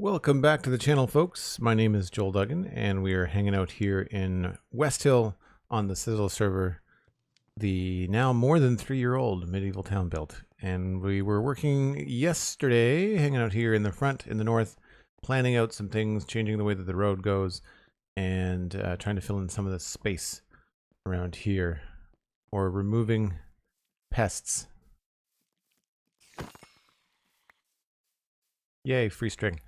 Welcome back to the channel, folks. My name is Joel Duggan, and we are hanging out here in Westhill on the Citadel server, the now more than 3-year-old medieval town built. And we were working yesterday, hanging out here in the front, in the north, planning out some things, changing the way that the road goes, and trying to fill in some of the space around here, or removing pests. Yay, free string.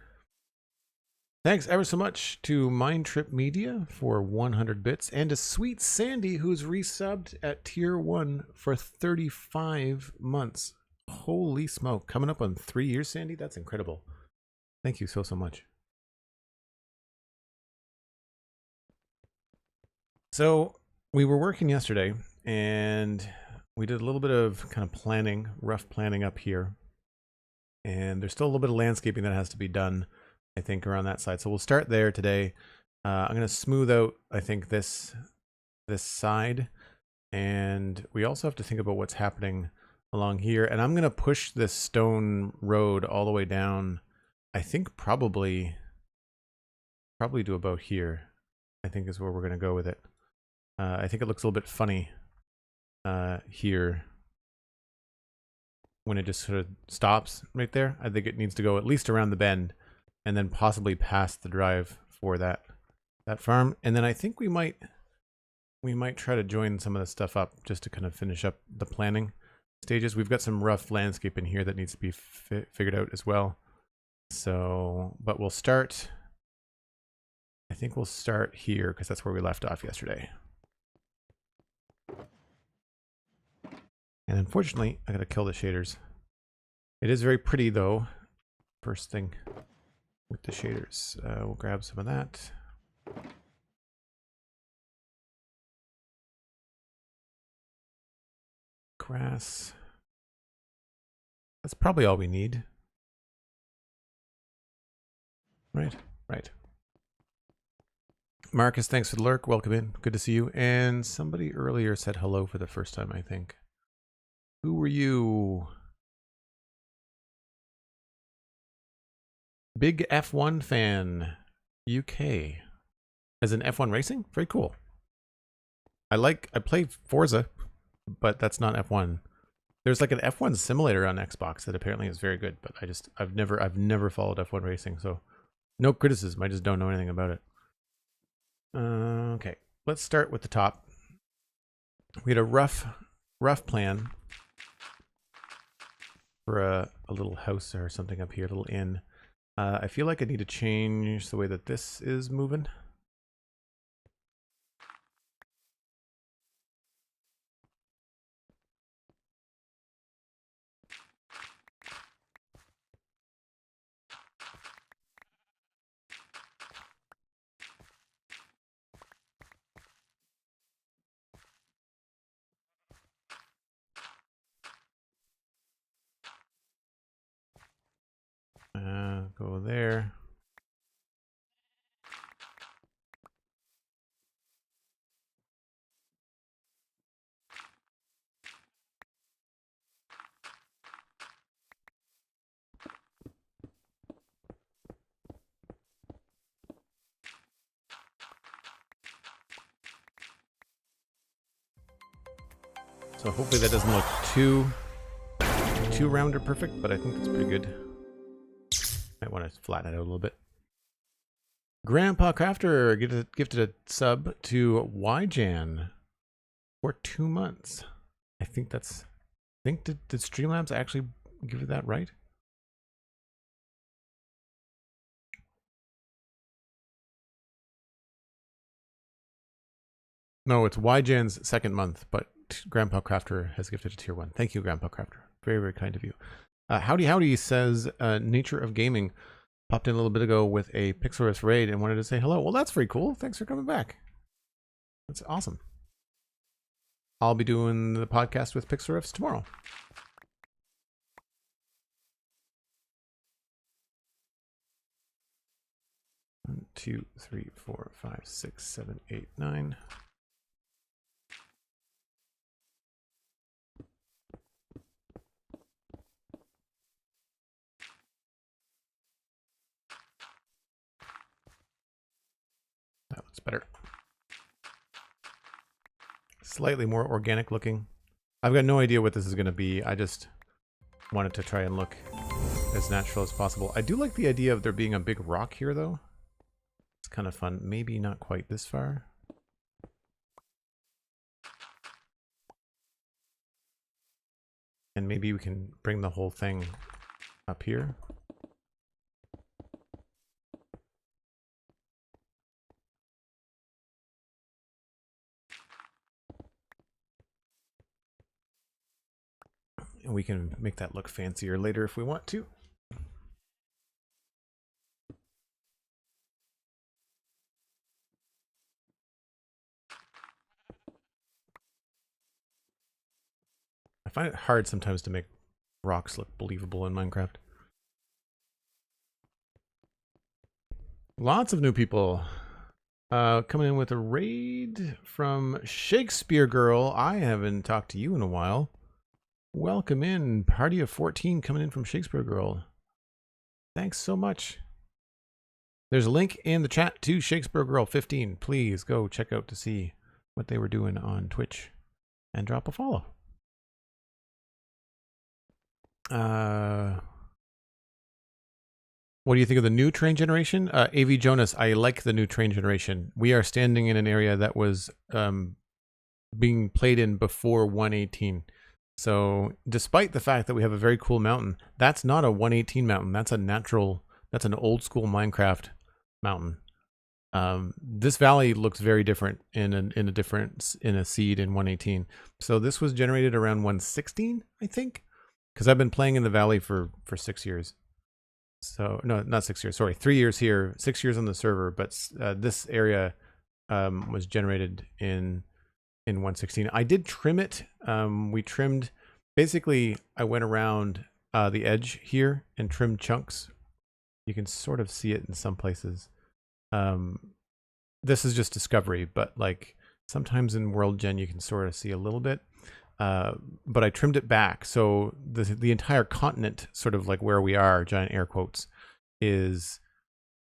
Thanks ever so much to MindTripMedia for 100 bits, and to SweetSandi, who's resubbed at tier 1 for 35 months. Holy smoke, coming up on 3 years, Sandy? That's incredible. Thank you so much. So we were working yesterday, and we did a little bit of kind of planning, rough planning up here. And there's still a little bit of landscaping that has to be done, I think, around that side. So we'll start there today. I'm going to smooth out, I think, this side. And we also have to think about what's happening along here. And I'm going to push this stone road all the way down. I think probably to about here, I think is where we're going to go with it. I think it looks a little bit funny here when it just sort of stops right there. I think it needs to go at least around the bend, and then possibly past the drive for that farm. And then I think we might try to join some of the stuff up just to kind of finish up the planning stages. We've got some rough landscape in here that needs to be figured out as well. So, but we'll start, I think we'll start here because that's where we left off yesterday. And unfortunately, I gotta kill the shaders. It is very pretty though, first thing with the shaders. We'll grab some of that. Grass. That's probably all we need. Right. Marcus, thanks for the lurk. Welcome in. Good to see you. And somebody earlier said hello for the first time, I think. Who were you? Big F1 fan, UK. As in F1 racing? Very cool. I play Forza, but that's not F1. There's like an F1 simulator on Xbox that apparently is very good, but I've never followed F1 racing, so no criticism. I just don't know anything about it. Okay, let's start with the top. We had a rough plan for a little house or something up here, a little inn. I feel like I need to change the way that this is moving. Go there. So hopefully that doesn't look too round or perfect, but I think that's pretty good. Might want to flatten it out a little bit. GrandpaCrafter gifted a sub to YJan for 2 months. I think that's... did Streamlabs actually give you that right? No, it's YJan's second month, but GrandpaCrafter has gifted a tier 1. Thank you, GrandpaCrafter. Very, very kind of you. Howdy says Nature of Gaming popped in a little bit ago with a Pixelriffs raid and wanted to say hello. Well, that's very cool. Thanks for coming back. That's awesome. I'll be doing the podcast with Pixelriffs tomorrow. One, 2, 3, 4, 5, 6, 7, 8, 9. it's better. Slightly more organic looking. I've got no idea what this is going to be. I just wanted to try and look as natural as possible. I do like the idea of there being a big rock here, though. It's kind of fun. Maybe not quite this far. And maybe we can bring the whole thing up here. And we can make that look fancier later if we want to. I find it hard sometimes to make rocks look believable in Minecraft. Lots of new people coming in with a raid from Shakespeare Girl. I haven't talked to you in a while. Welcome in, party of 14 coming in from Shakespeare Girl. Thanks so much. There's a link in the chat to Shakespeare Girl 15. Please go check out to see what they were doing on Twitch and drop a follow. What do you think of the new train generation? AV Jonas, I like the new train generation. We are standing in an area that was being played in before 118. So despite the fact that we have a very cool mountain, that's not a 118 mountain. That's a natural, that's an old school Minecraft mountain. This valley looks very different in a seed in 118. So this was generated around 116, I think, because I've been playing in the valley for 6 years. So no, not 6 years. Sorry, 3 years here, 6 years on the server. But this area was generated in 116. I did trim it. We trimmed. Basically, I went around the edge here and trimmed chunks. You can sort of see it in some places. This is just discovery, but like sometimes in World Gen you can sort of see a little bit. But I trimmed it back, so the entire continent, sort of like where we are, giant air quotes, is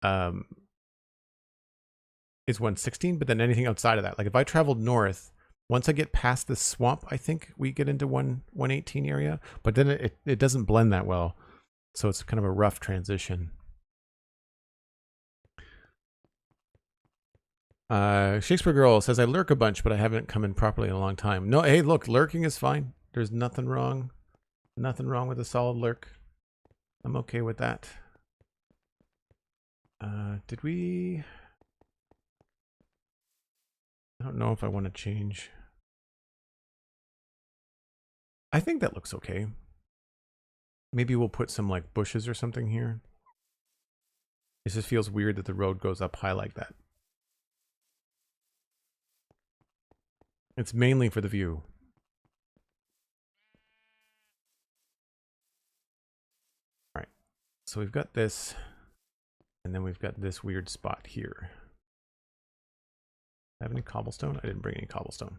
116. But then anything outside of that, like if I traveled north, once I get past this swamp, I think we get into 118 area. But then it doesn't blend that well, so it's kind of a rough transition. Shakespeare Girl says, I lurk a bunch, but I haven't come in properly in a long time. No, hey, look, lurking is fine. There's nothing wrong. Nothing wrong with a solid lurk. I'm okay with that. Did we... I don't know if I want to change. I think that looks okay. Maybe we'll put some like bushes or something here. It just feels weird that the road goes up high like that. It's mainly for the view. All right, so we've got this, and then we've got this weird spot here. Have any cobblestone? I didn't bring any cobblestone.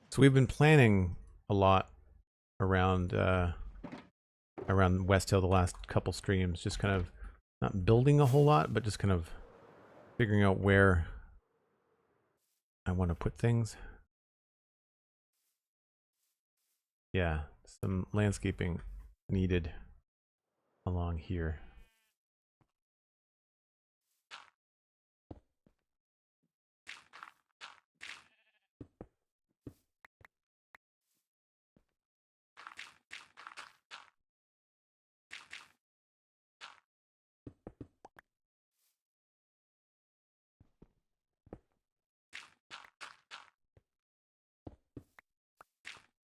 So we've been planning a lot around Westhill the last couple streams, just kind of not building a whole lot, but just kind of figuring out where I want to put things. Yeah, some landscaping needed along here.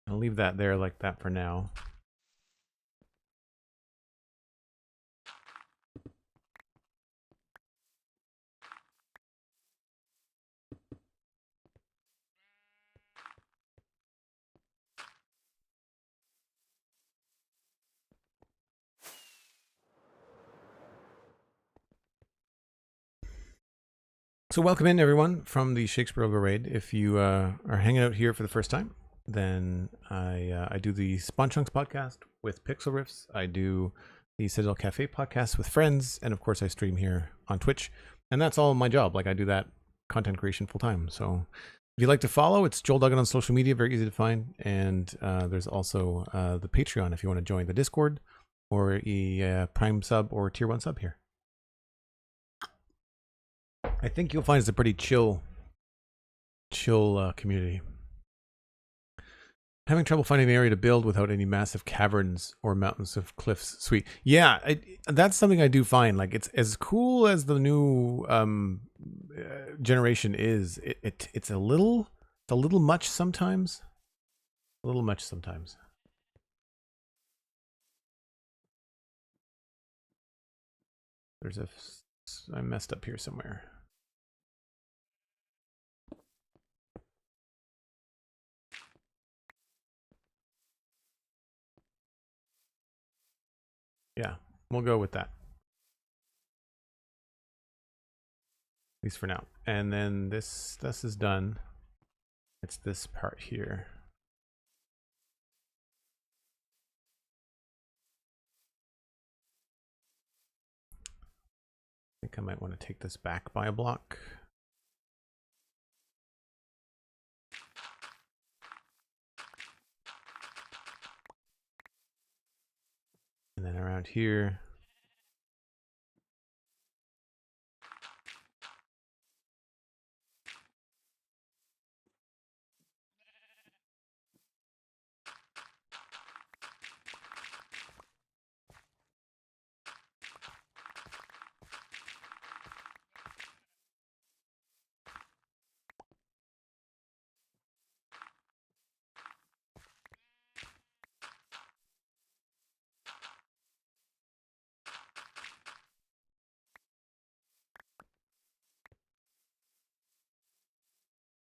I'll leave that there like that for now. So welcome in everyone from the Shakespeare Girl raid. If you are hanging out here for the first time, then I do the Spawn Chunks podcast with Pixel Riffs. I do the Citadel Cafe podcast with friends, and of course I stream here on Twitch, and that's all my job. Like I do that content creation full time. So if you'd like to follow, it's Joel Duggan on social media, very easy to find, and there's also the Patreon if you want to join the Discord or a Prime sub or Tier 1 sub here. I think you'll find it's a pretty chill community. Having trouble finding an area to build without any massive caverns or mountains of cliffs. Sweet. Yeah, that's something I do find. Like, it's as cool as the new generation is. It's a little much sometimes. A little much sometimes. I messed up here somewhere. Yeah, we'll go with that. At least for now. And then this is done. It's this part here. I think I might want to take this back by a block. And then around here.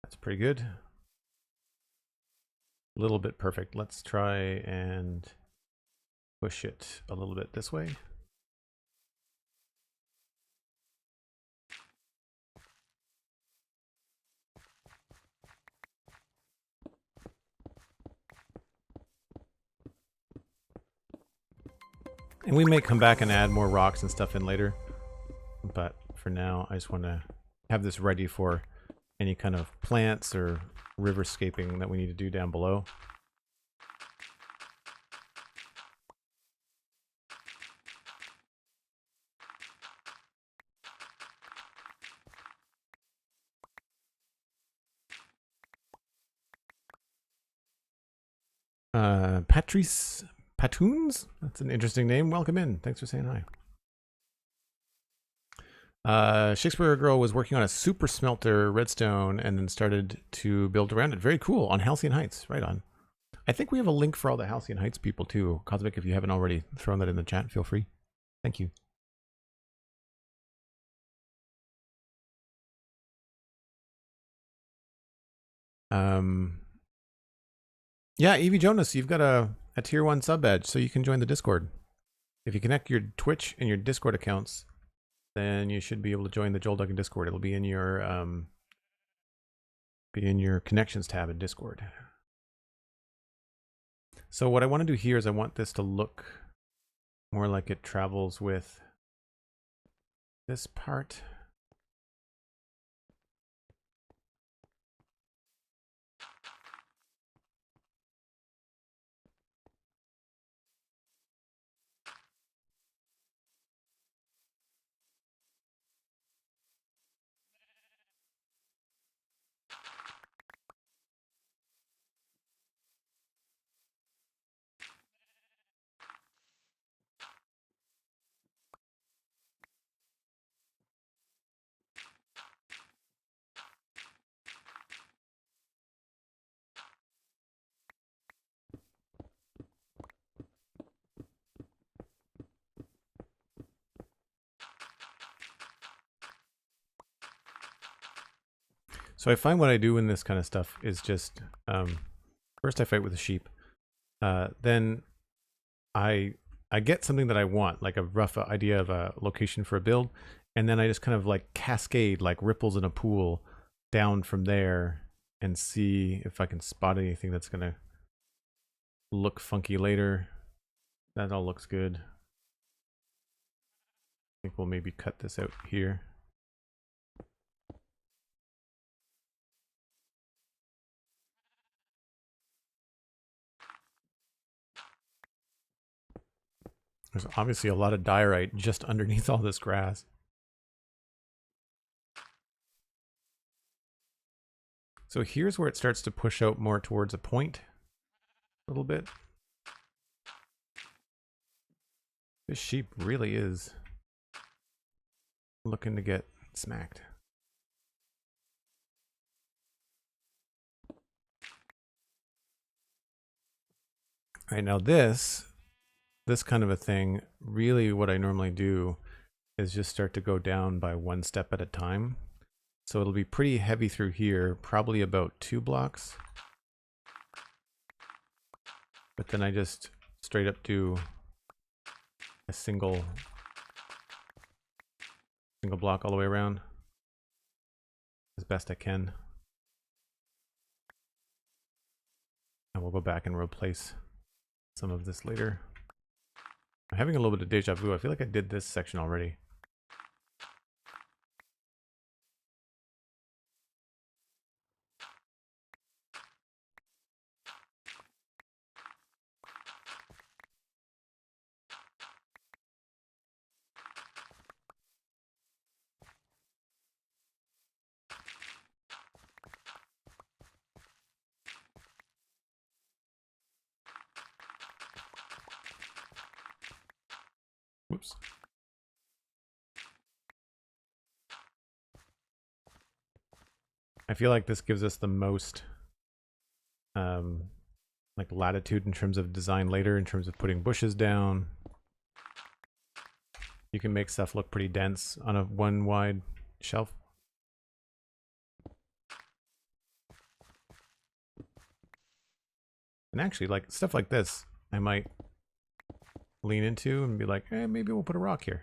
That's pretty good. A little bit perfect. Let's try and push it a little bit this way. And we may come back and add more rocks and stuff in later. But for now, I just want to have this ready for any kind of plants or riverscaping that we need to do down below. Patrice Patoons? That's an interesting name. Welcome in. Thanks for saying hi. Shakespeare Girl was working on a super smelter redstone and then started to build around it. Very cool. On Halcyon Heights. Right on. I think we have a link for all the Halcyon Heights people too. Cosmic, if you haven't already thrown that in the chat, feel free. Thank you. Yeah, Evie Jonas, you've got a tier 1 sub badge, so you can join the Discord. If you connect your Twitch and your Discord accounts, then you should be able to join the Joel Duggan Discord. It'll be in your connections tab in Discord. So what I want to do here is I want this to look more like it travels with this part. So I find what I do in this kind of stuff is just, first I fight with the sheep. Then I get something that I want, like a rough idea of a location for a build. And then I just kind of like cascade, like ripples in a pool down from there and see if I can spot anything that's going to look funky later. That all looks good. think we'll maybe cut this out here. There's obviously a lot of diorite just underneath all this grass. So here's where it starts to push out more towards a point a little bit. This sheep really is looking to get smacked. All right, now this kind of a thing, really what I normally do is just start to go down by one step at a time. So it'll be pretty heavy through here, probably about 2 blocks. But then I just straight up do a single block all the way around as best I can. And we'll go back and replace some of this later. I'm having a little bit of deja vu. I feel like I did this section already. Whoops. I feel like this gives us the most like latitude in terms of design later, in terms of putting bushes down. You can make stuff look pretty dense on a one wide shelf. And actually, like stuff like this, I might lean into and be like, eh, maybe we'll put a rock here.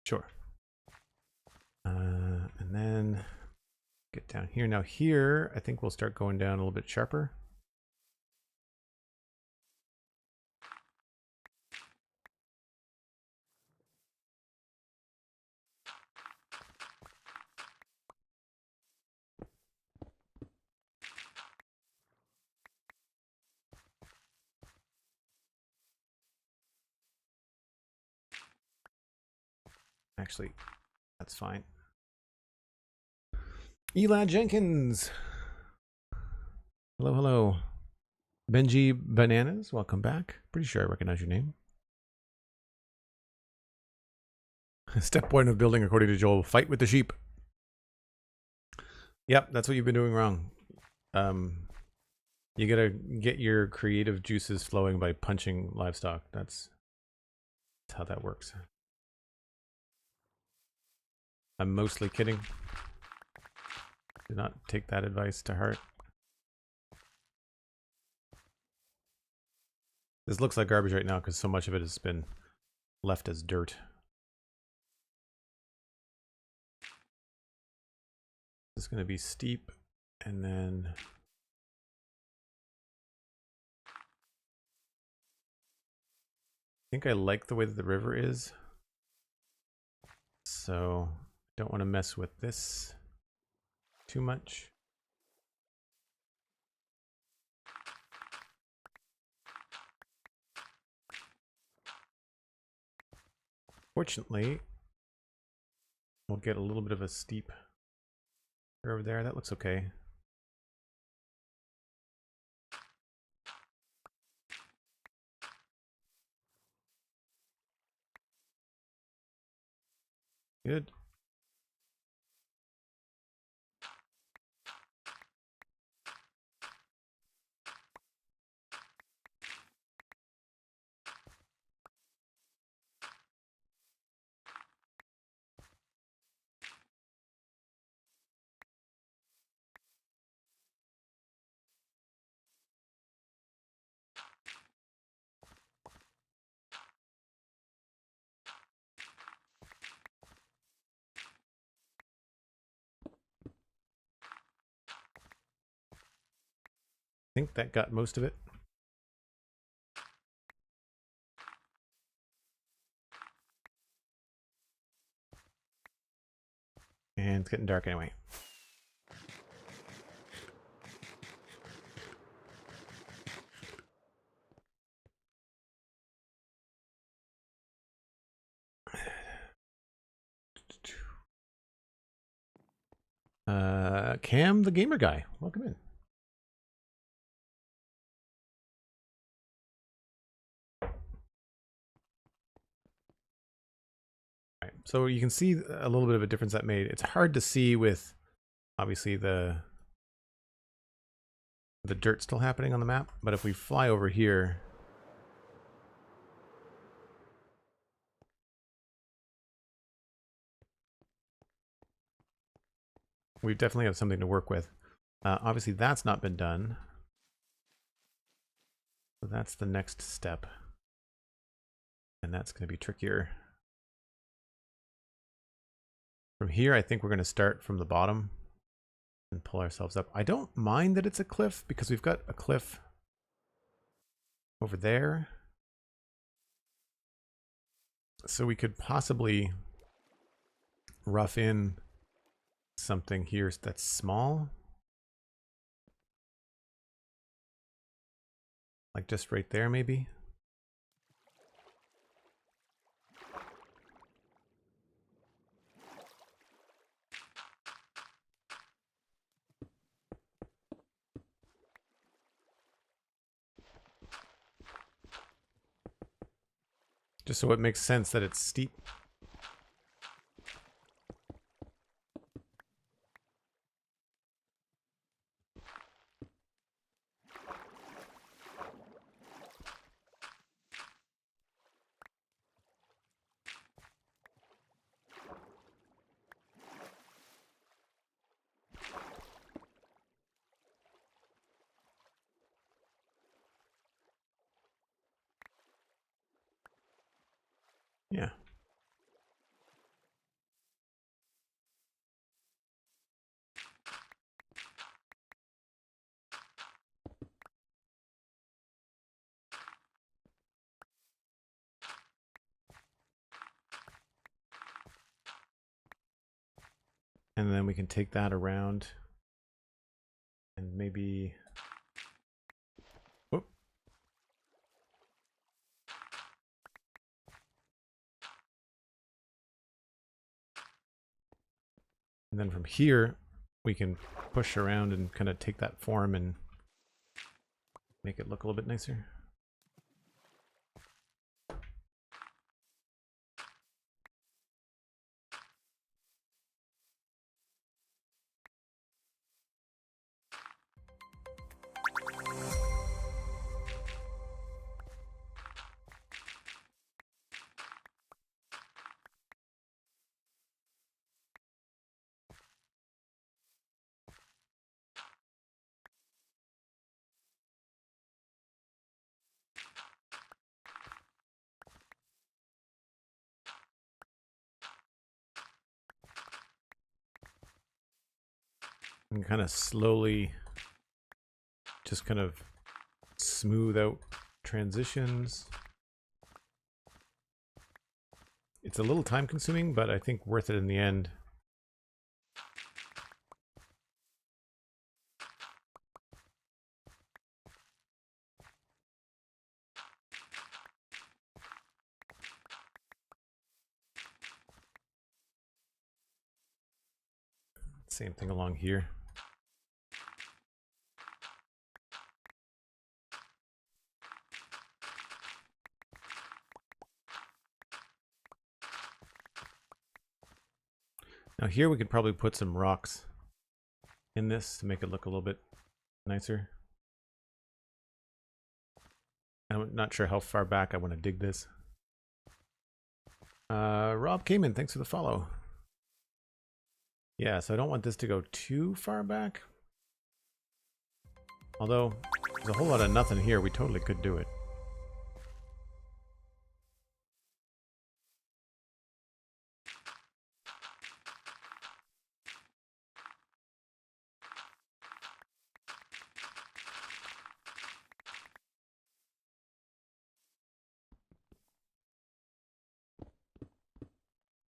Sure. And then get down here. Now here, I think we'll start going down a little bit sharper. Actually, that's fine. EladJenkins. Hello, hello. Benji Bananas, welcome back. Pretty sure I recognize your name. Step 1 of building according to Joel, fight with the sheep. Yep, that's what you've been doing wrong. You gotta get your creative juices flowing by punching livestock. That's how that works. I'm mostly kidding. Do not take that advice to heart. This looks like garbage right now because so much of it has been left as dirt. This is going to be steep, and then I think I like the way that the river is, so don't want to mess with this too much. Fortunately, we'll get a little bit of a steep curve there. That looks okay. Good. think that got most of it. And it's getting dark anyway. Cam, the gamer guy, welcome in. All right, so you can see a little bit of a difference that made. It's hard to see with, obviously, the dirt still happening on the map, but if we fly over here, we definitely have something to work with. Obviously, that's not been done. So that's the next step. And that's going to be trickier. From here, I think we're going to start from the bottom and pull ourselves up. I don't mind that it's a cliff because we've got a cliff over there. So we could possibly rough in something here that's small. Like just right there, maybe. Just so it makes sense that it's steep. Yeah. And then we can take that around and maybe... Whoop. And then from here, we can push around and kind of take that form and make it look a little bit nicer. And kind of slowly just kind of smooth out transitions. It's a little time consuming, but I think worth it in the end. Same thing along here. Now here we could probably put some rocks in this to make it look a little bit nicer. I'm not sure how far back I want to dig this. Rob came in, thanks for the follow. Yeah, so I don't want this to go too far back. Although, there's a whole lot of nothing here, we totally could do it.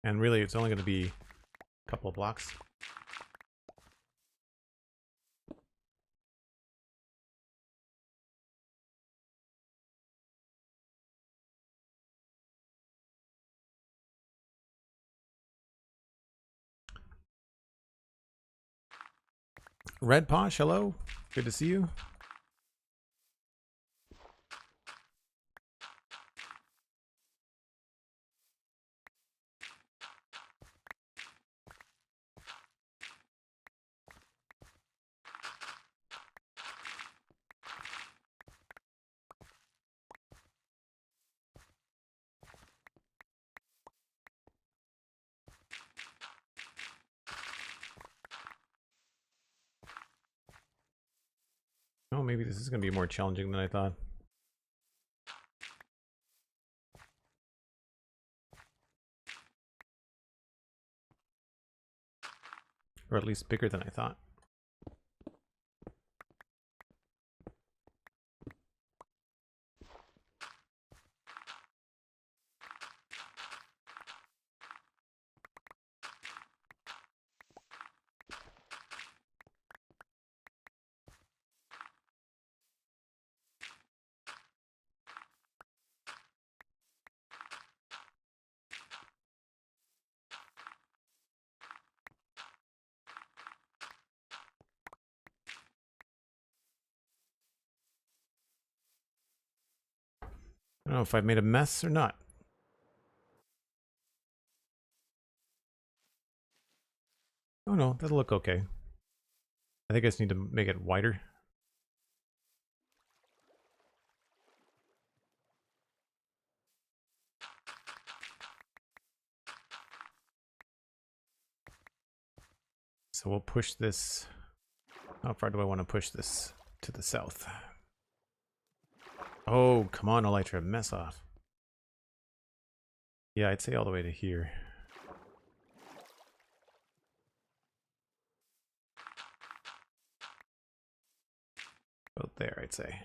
And really, it's only going to be a couple of blocks. Red Posh, hello. Good to see you. Oh, maybe this is going to be more challenging than I thought. Or at least bigger than I thought. I don't know if I've made a mess or not. Oh no, that'll look okay. I think I just need to make it wider. So we'll push this. How far do I want to push this to the south? Oh, come on, Elytra, mess off. Yeah, I'd say all the way to here. About there, I'd say.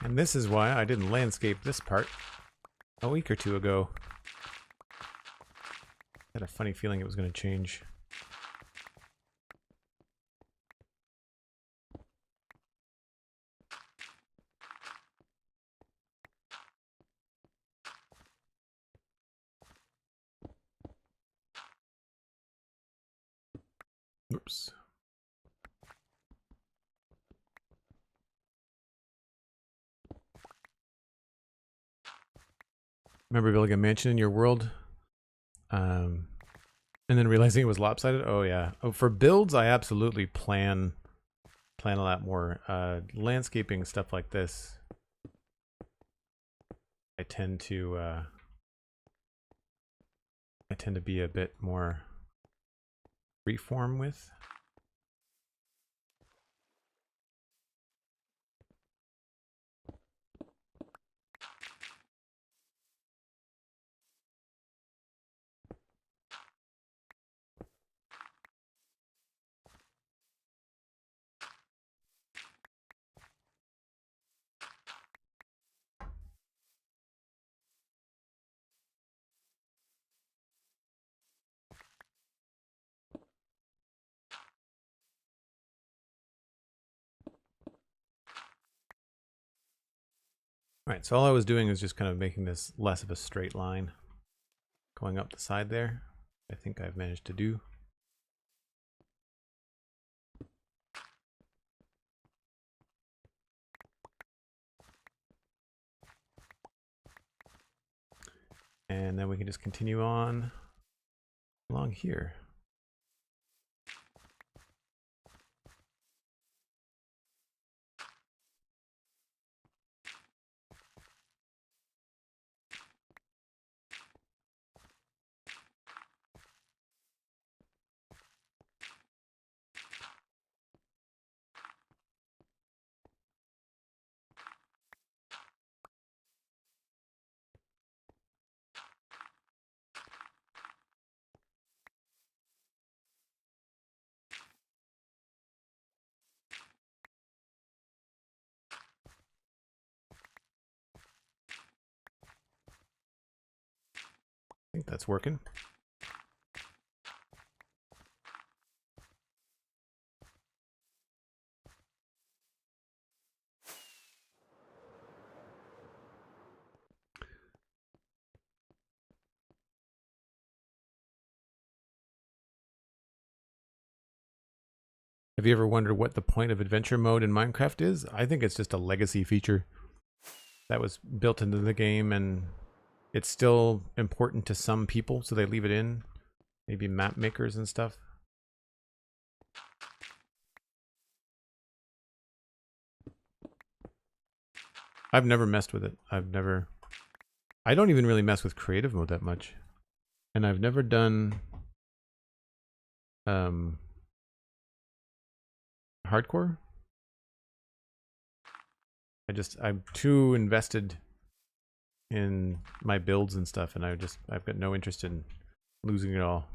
And this is why I didn't landscape this part a week or two ago. I had a funny feeling it was going to change. Oops. Remember building a mansion in your world? And then realizing it was lopsided? Oh yeah. Oh, for builds, I absolutely plan a lot more. Landscaping stuff like this, I tend to be a bit more freeform with. Alright, so all I was doing was just kind of making this less of a straight line going up the side there. I think I've managed to do. And then we can just continue on along here. think that's working. Have you ever wondered what the point of adventure mode in Minecraft is? I think it's just a legacy feature that was built into the game, and it's still important to some people, so they leave it in. Maybe map makers and stuff. I've never messed with it. I don't even really mess with creative mode that much. And I've never done hardcore. I'm too invested in my builds and stuff, and I've got no interest in losing it all.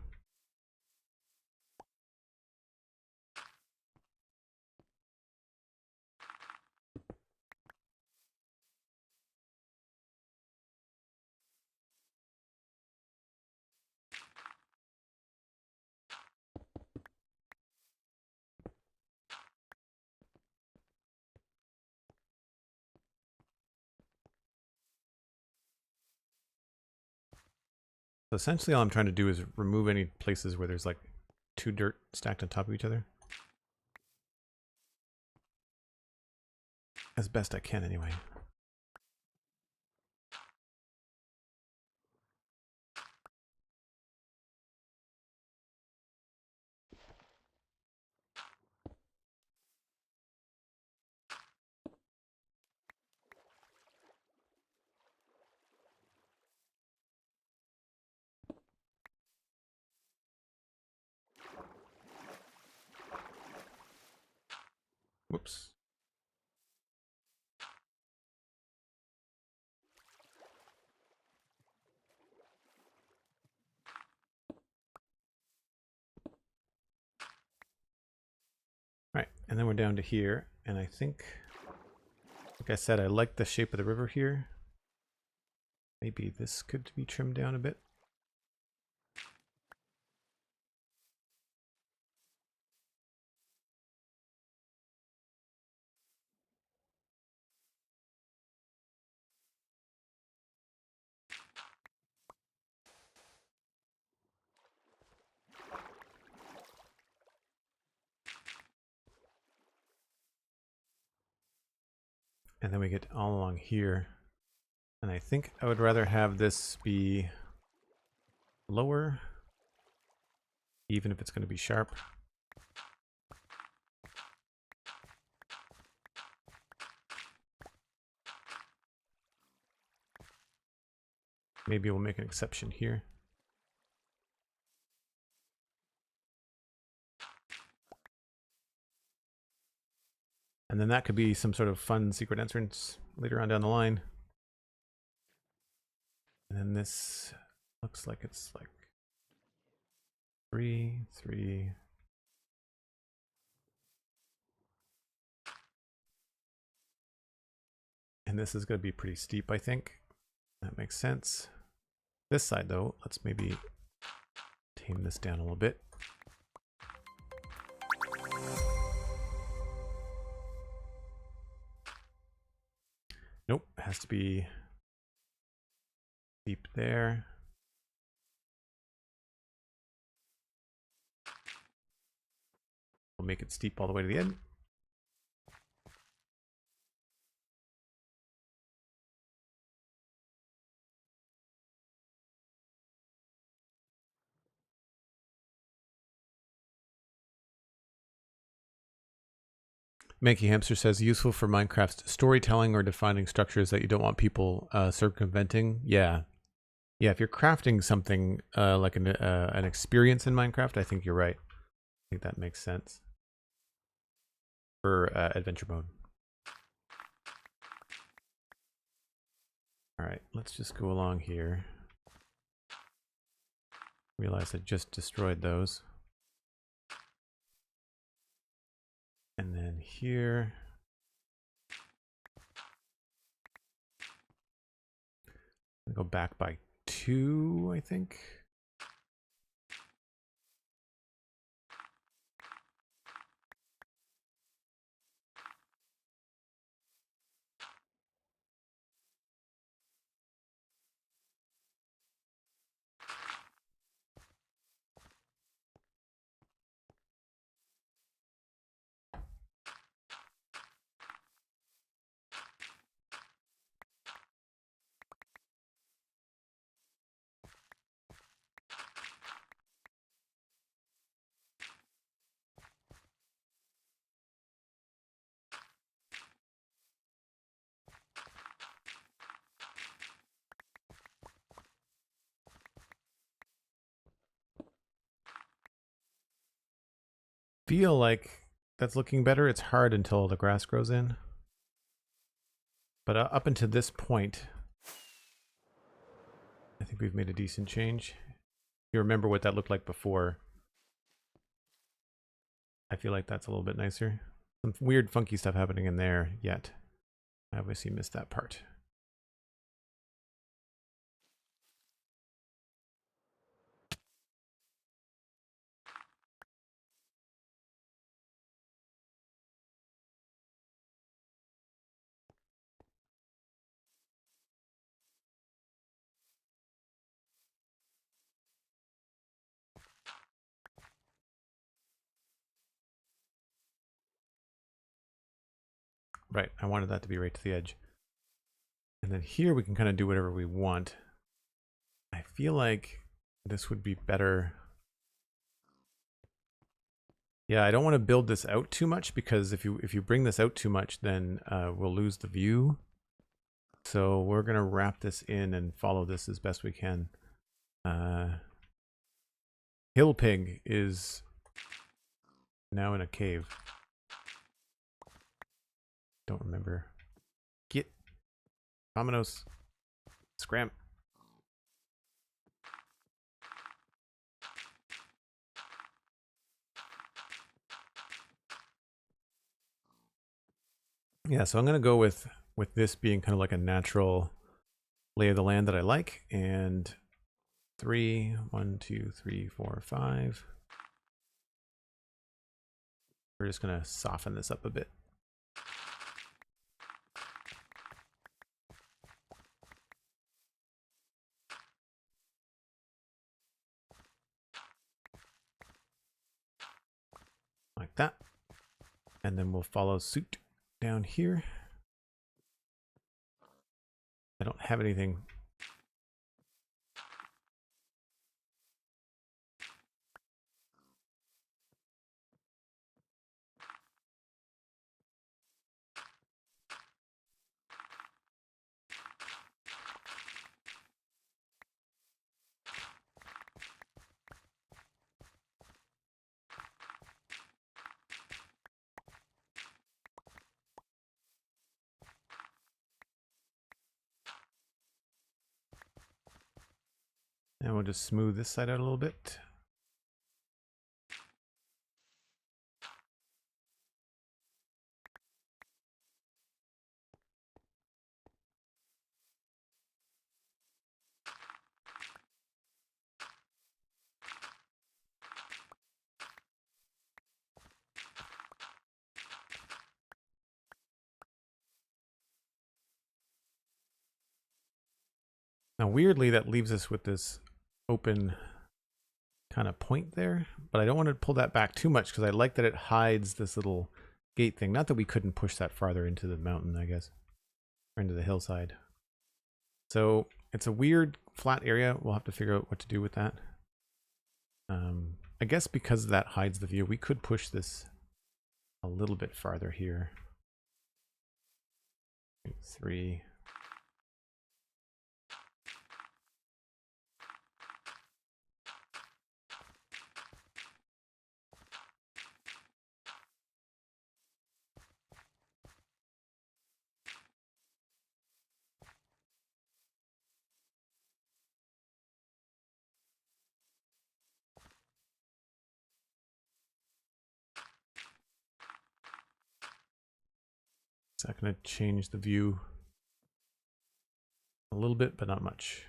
So essentially all I'm trying to do is remove any places where there's like 2 dirt stacked on top of each other. As best I can anyway. Whoops. Right, and then we're down to here, and I think, like I said, I like the shape of the river here. Maybe this could be trimmed down a bit. And then we get all along here. And I think I would rather have this be lower, even if it's going to be sharp. Maybe we'll make an exception here. And then that could be some sort of fun secret entrance later on down the line. And then this looks like it's like 3, 3. And this is going to be pretty steep, I think. That makes sense. This side, though, let's maybe tame this down a little bit. Nope, it has to be deep there. We'll make it steep all the way to the end. Manky Hamster says, useful for Minecraft's storytelling or defining structures that you don't want people circumventing. Yeah. Yeah, if you're crafting something like an experience in Minecraft, I think you're right. I think that makes sense for adventure mode. All right, let's just go along here. Realize I just destroyed those. And then here. Go back by 2, I think. Feel like that's looking better. It's hard until the grass grows in. But up until this point, I think we've made a decent change. If you remember what that looked like before, I feel like that's a little bit nicer. Some weird funky stuff happening in there yet. I obviously missed that part. Right, I wanted that to be right to the edge. And then here we can kind of do whatever we want. I feel like this would be better. Yeah, I don't want to build this out too much because if you bring this out too much, then we'll lose the view. So we're gonna wrap this in and follow this as best we can. Hill Pig is now in a cave. Don't remember. Get Vamonos. Scram. Yeah, so I'm gonna go with this being kind of like a natural lay of the land that I like, and 3, 1, 2, 3, 4, 5. We're just gonna soften this up a bit. Like that. And then we'll follow suit down here. I don't have anything. And we'll just smooth this side out a little bit. Now, weirdly, that leaves us with this open kind of point there, but I don't want to pull that back too much because I like that it hides this little gate thing. Not that we couldn't push that farther into the mountain, I guess, or into the hillside. So it's a weird flat area. We'll have to figure out what to do with that. I guess because that hides the view, we could push this a little bit farther here. 3. Is that going to change the view a little bit, but not much?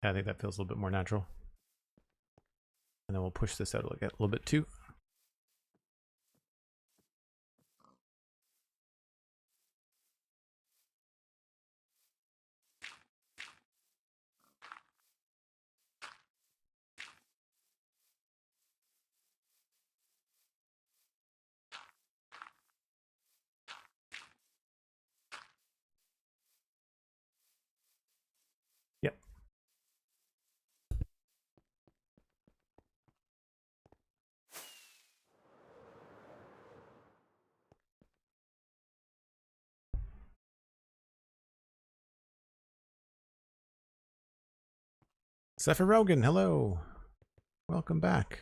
I think that feels a little bit more natural. And then we'll push this out a little bit too. Yep. SeerOfTerribleOmens, hello. Welcome back.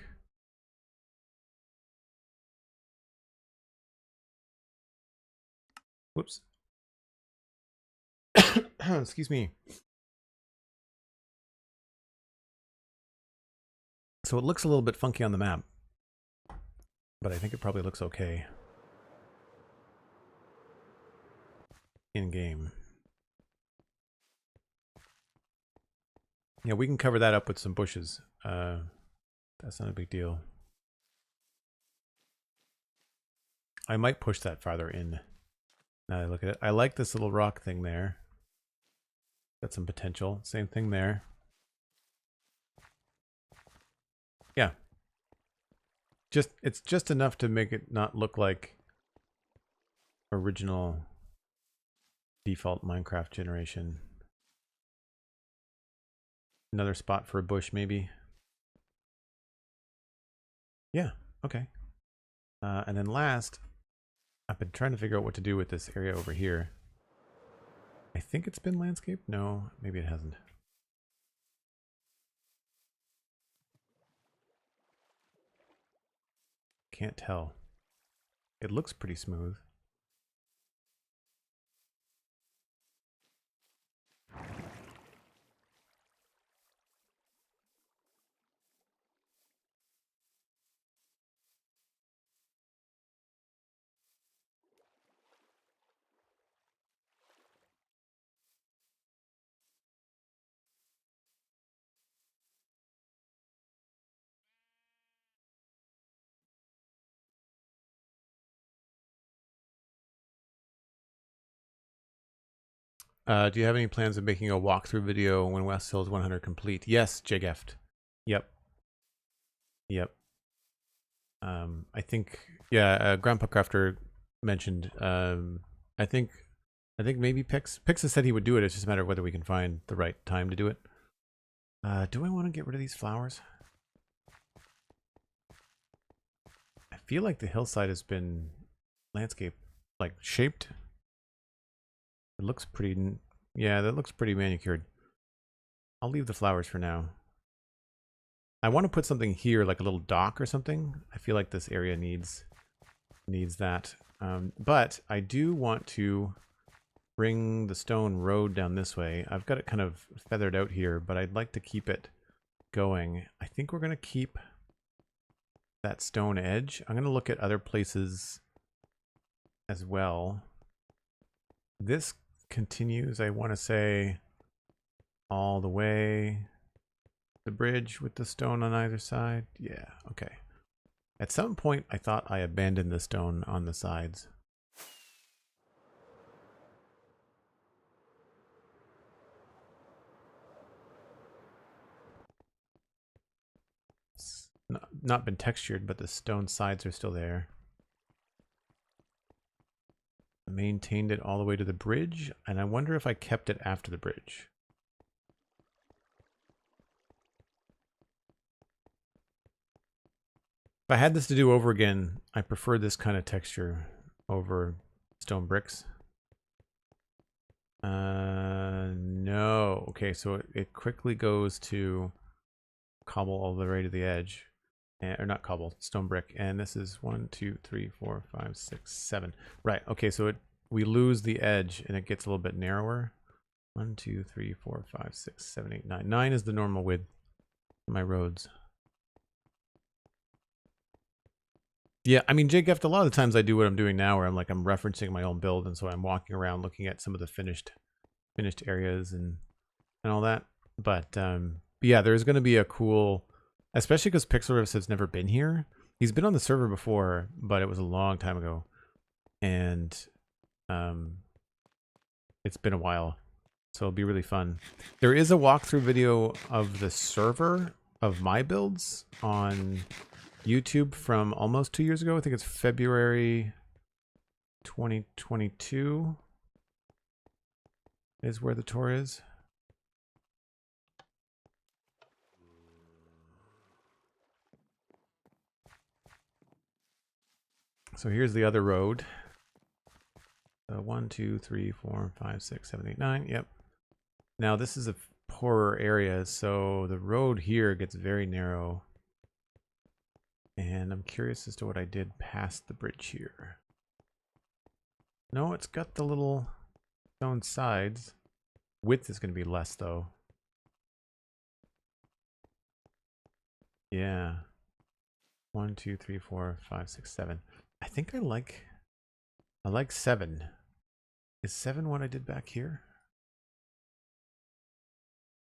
Whoops. Excuse me. So it looks a little bit funky on the map, but I think it probably looks okay in game. Yeah, we can cover that up with some bushes. That's not a big deal. I might push that farther in. Now that I look at it, I like this little rock thing there. Got some potential. Same thing there. Yeah. It's just enough to make it not look like original default Minecraft generation. Another spot for a bush, maybe. Yeah, okay. And then last, I've been trying to figure out what to do with this area over here. I think it's been landscaped. No, maybe it hasn't. Can't tell. It looks pretty smooth. Do you have any plans of making a walkthrough video when Westhill is 100 complete? Yes, JGeft. Yep. Yep. I think, yeah, GrandpaCrafter mentioned, I think maybe Pix has said he would do it. It's just a matter of whether we can find the right time to do it. Do I want to get rid of these flowers? I feel like the hillside has been landscape, like shaped. It looks pretty, yeah, that looks pretty manicured. I'll leave the flowers for now. I want to put something here, like a little dock or something. I feel like this area needs that. But I do want to bring the stone road down this way. I've got it kind of feathered out here, but I'd like to keep it going. I think we're going to keep that stone edge. I'm going to look at other places as well. This continues, I want to say, all the way the bridge with the stone on either side. Yeah, okay. At some point I thought I abandoned the stone on the sides. It's not been textured, but the stone sides are still there. I maintained it all the way to the bridge, and I wonder if I kept it after the bridge. If I had this to do over again, I prefer this kind of texture over stone bricks. No. Okay, so it quickly goes to cobble all the way to the edge. Or not cobble, stone brick. And this is 1, 2, 3, 4, 5, 6, 7. Right, okay, so we lose the edge and it gets a little bit narrower. 1, 2, 3, 4, 5, 6, 7, 8, 9. 9 is the normal width of my roads. Yeah, I mean, JGeft, a lot of the times I do what I'm doing now where I'm referencing my own build, and so I'm walking around looking at some of the finished areas and all that. But yeah, there's going to be a cool, especially because Pixelriffs has never been here. He's been on the server before, but it was a long time ago, and it's been a while, so it'll be really fun. There is a walkthrough video of the server of my builds on YouTube from almost 2 years ago. I think it's February 2022 is where the tour is. So here's the other road. 1, 2, 3, 4, 5, 6, 7, 8, 9. Yep. Now this is a poorer area, so the road here gets very narrow. And I'm curious as to what I did past the bridge here. No, it's got the little stone sides. Width is going to be less though. Yeah. 1, 2, 3, 4, 5, 6, 7. I think I like 7. Is 7 what I did back here?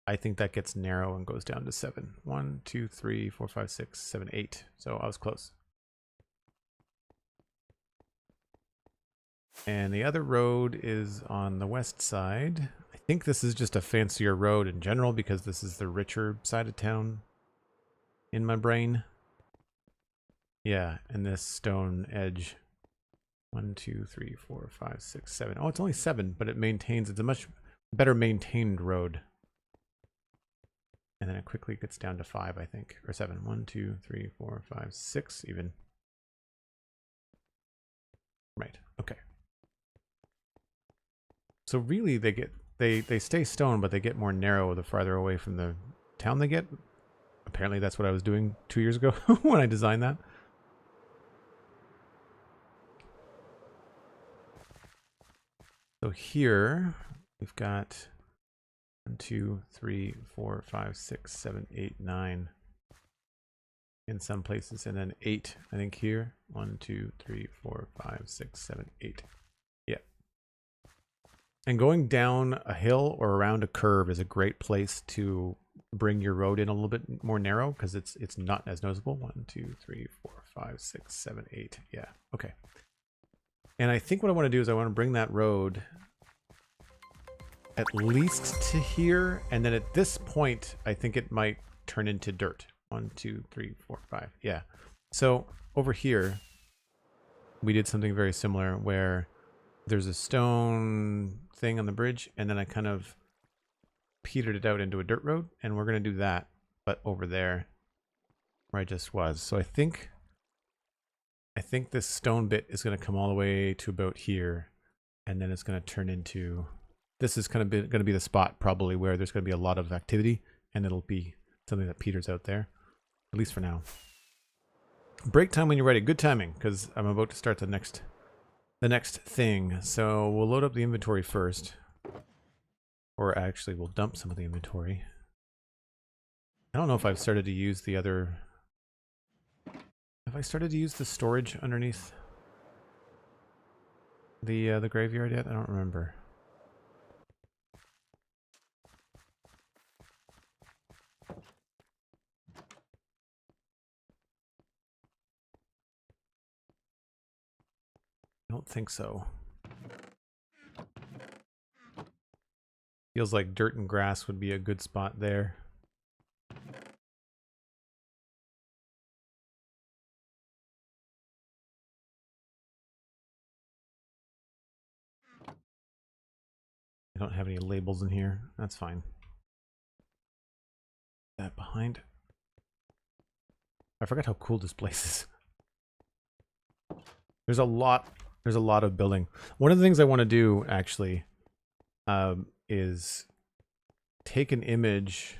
I think that gets narrow and goes down to 7. 1, 2, 3, 4, 5, 6, 7, 8. So I was close. And the other road is on the west side. I think this is just a fancier road in general because this is the richer side of town in my brain. Yeah, and this stone edge. 1, 2, 3, 4, 5, 6, 7. Oh, it's only 7, but it maintains. It's a much better maintained road. And then it quickly gets down to 5, I think, or 7. 1, 2, 3, 4, 5, 6, even. Right. Okay. So really, they stay stone, but they get more narrow the farther away from the town they get. Apparently, that's what I was doing 2 years ago when I designed that. So here we've got 1, 2, 3, 4, 5, 6, 7, 8, 9 in some places, and then 8, I think here. 1, 2, 3, 4, 5, 6, 7, 8. Yeah. And going down a hill or around a curve is a great place to bring your road in a little bit more narrow because it's not as noticeable. 1, 2, 3, 4, 5, 6, 7, 8. Yeah. Okay. And I think what I want to do is I want to bring that road at least to here. And then at this point, I think it might turn into dirt. 1, 2, 3, 4, 5. Yeah. So over here, we did something very similar where there's a stone thing on the bridge. And then I kind of petered it out into a dirt road. And we're going to do that, but over there where I just was. So I think this stone bit is going to come all the way to about here, and then it's going to turn into, this is going to be the spot probably where there's going to be a lot of activity, and it'll be something that peters out there, at least for now. Break time when you're ready. Good timing, because I'm about to start the next thing. So we'll load up the inventory first, or actually we'll dump some of the inventory. I don't know if I've started to use the other. Have I started to use the storage underneath the graveyard yet? I don't remember. I don't think so. Feels like dirt and grass would be a good spot there. I don't have any labels in here. That's fine. That behind. I forgot how cool this place is. There's a lot of building. One of the things I want to do actually is take an image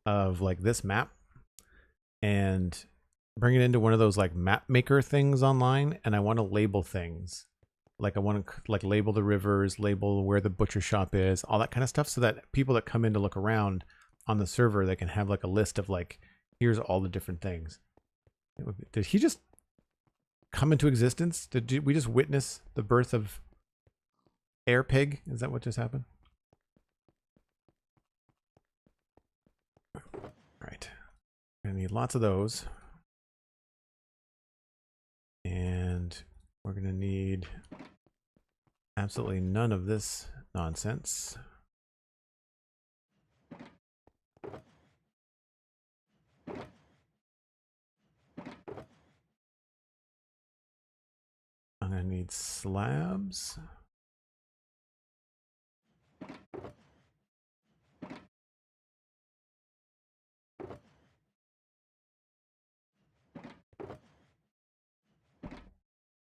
of like this map and bring it into one of those like map maker things online, and I want to label things. Like I want to like label the rivers, label where the butcher shop is, all that kind of stuff, so that people that come in to look around on the server, they can have like a list of like, here's all the different things. Did he just come into existence? Did we just witness the birth of Air Pig? Is that what just happened? All right. Gonna need lots of those. And we're gonna need absolutely none of this nonsense. I'm gonna need slabs.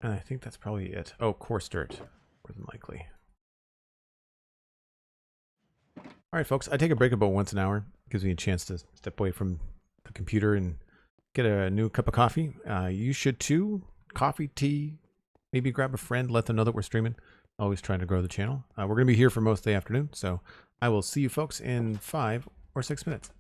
And I think that's probably it. Oh, coarse dirt, more than likely. All right, folks, I take a break about once an hour. Gives me a chance to step away from the computer and get a new cup of coffee. You should too. Coffee, tea, maybe grab a friend, let them know that we're streaming. Always trying to grow the channel. We're going to be here for most of the afternoon, so I will see you folks in 5 or 6 minutes.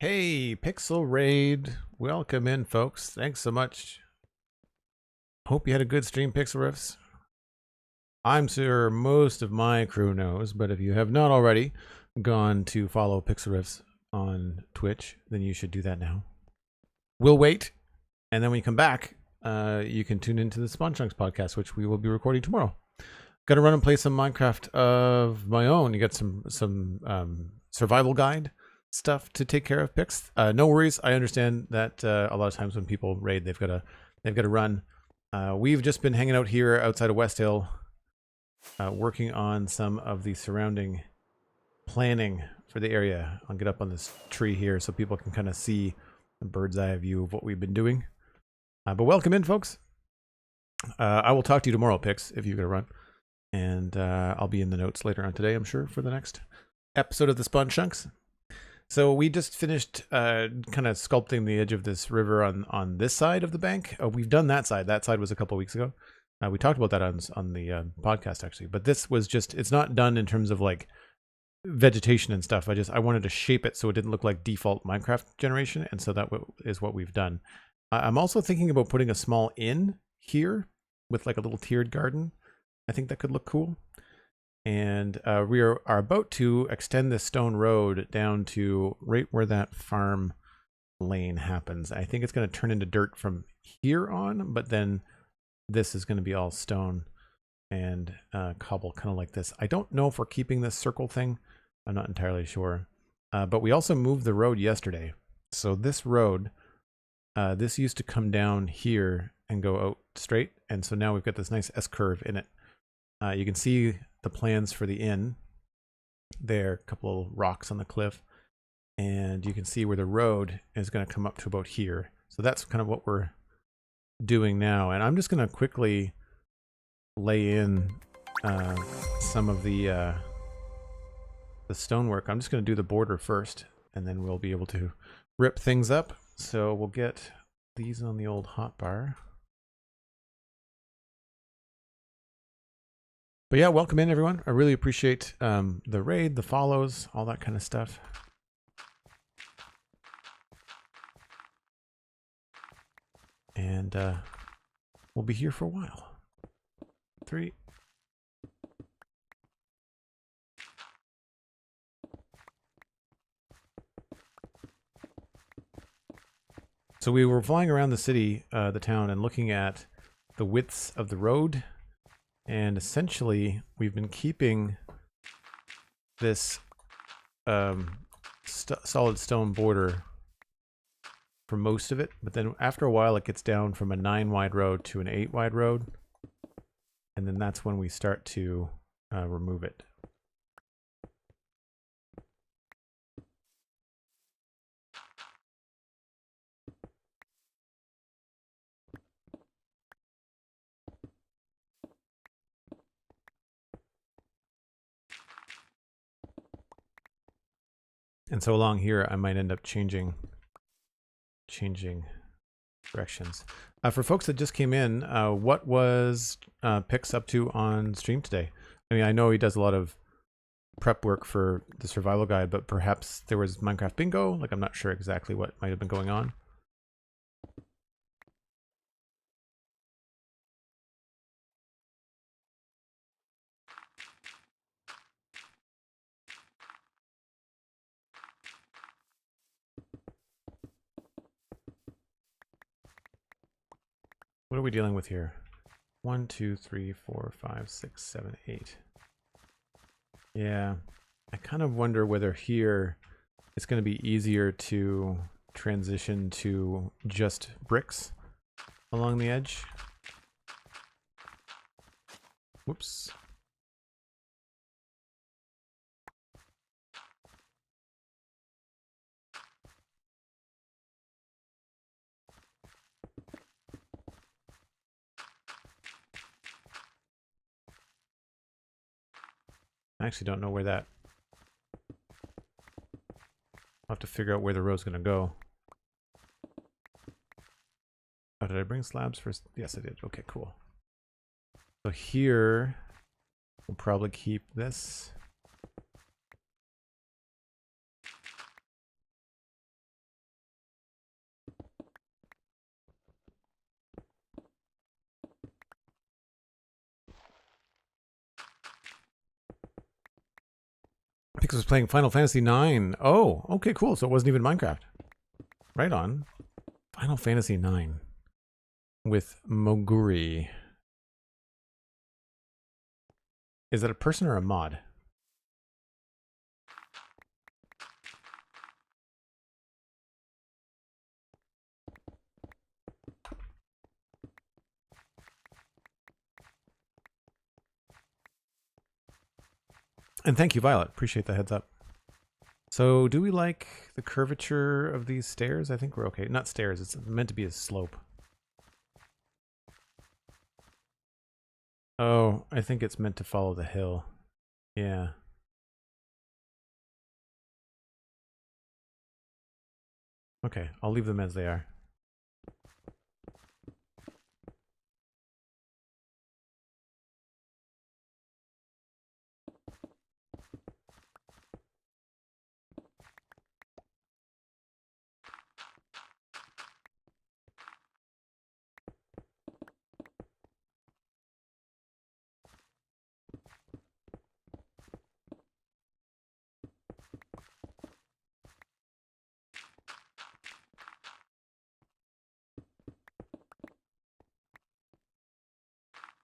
Hey, Pixel Raid. Welcome in, folks. Thanks so much. Hope you had a good stream, Pixel Riffs. I'm sure most of my crew knows, but if you have not already gone to follow Pixel Riffs on Twitch, then you should do that now. We'll wait, and then when you come back, you can tune into the Spawn Chunks podcast, which we will be recording tomorrow. Got to run and play some Minecraft of my own. You got some survival guide stuff to take care of, Pix. No worries. I understand that a lot of times when people raid, they've got to run. We've just been hanging out here outside of Westhill, working on some of the surrounding planning for the area. I'll get up on this tree here so people can kind of see a bird's eye view of what we've been doing. But welcome in, folks. I will talk to you tomorrow, Pix, if you're going to run. And I'll be in the notes later on today, I'm sure, for the next episode of the Spawn Chunks. So we just finished kind of sculpting the edge of this river on this side of the bank. We've done that side. That side was a couple of weeks ago. We talked about that on the podcast, actually. But this was just, it's not done in terms of like vegetation and stuff. I wanted to shape it so it didn't look like default Minecraft generation. And so that is what we've done. I'm also thinking about putting a small inn here with like a little tiered garden. I think that could look cool. And we are about to extend this stone road down to right where that farm lane happens. I think it's going to turn into dirt from here on, but then this is going to be all stone and cobble, kind of like this. I don't know if we're keeping this circle thing. I'm not entirely sure. But we also moved the road yesterday. So this road, this used to come down here and go out straight. And so now we've got this nice S-curve in it. You can see the plans for the inn there, a couple of rocks on the cliff, and you can see where the road is going to come up to about here. So that's kind of what we're doing now. And I'm just going to quickly lay in some of the stonework. I'm just going to do the border first, and then we'll be able to rip things up. So we'll get these on the old hotbar. But yeah, welcome in, everyone. I really appreciate the raid, the follows, all that kind of stuff. And we'll be here for a while. 3. So we were flying around the city, the town, and looking at the widths of the road. And essentially, we've been keeping this solid stone border for most of it. But then after a while, it gets down from a 9-wide road to an 8-wide road. And then that's when we start to remove it. And so along here, I might end up changing directions. For folks that just came in, what was Pix up to on stream today? I mean, I know he does a lot of prep work for the survival guide, but perhaps there was Minecraft bingo? Like, I'm not sure exactly what might have been going on. What are we dealing with here? 1, 2, 3, 4, 5, 6, 7, 8. Yeah, I kind of wonder whether here it's going to be easier to transition to just bricks along the edge. Whoops. I actually don't know where that... I'll have to figure out where the road's going to go. Oh, did I bring slabs first? Yes, I did. Okay, cool. So here, we'll probably keep this. Pix was playing Final Fantasy 9. Oh, okay, cool. So it wasn't even Minecraft. Right on. Final Fantasy 9 with Moguri. Is that a person or a mod? And thank you, Violet. Appreciate the heads up. So do we like the curvature of these stairs? I think we're okay. Not stairs. It's meant to be a slope. Oh, I think it's meant to follow the hill. Yeah. Okay, I'll leave them as they are.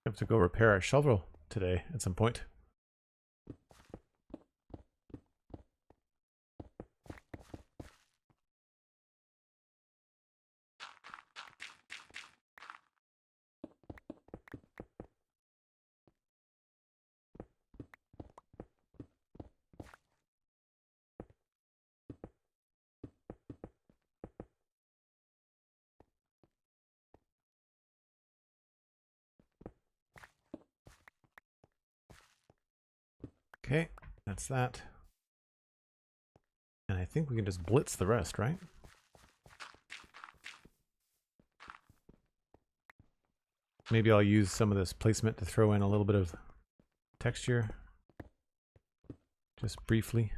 I have to go repair our shovel today at some point. Okay, that's that. And I think we can just blitz the rest, right? Maybe I'll use some of this placement to throw in a little bit of texture. Just briefly.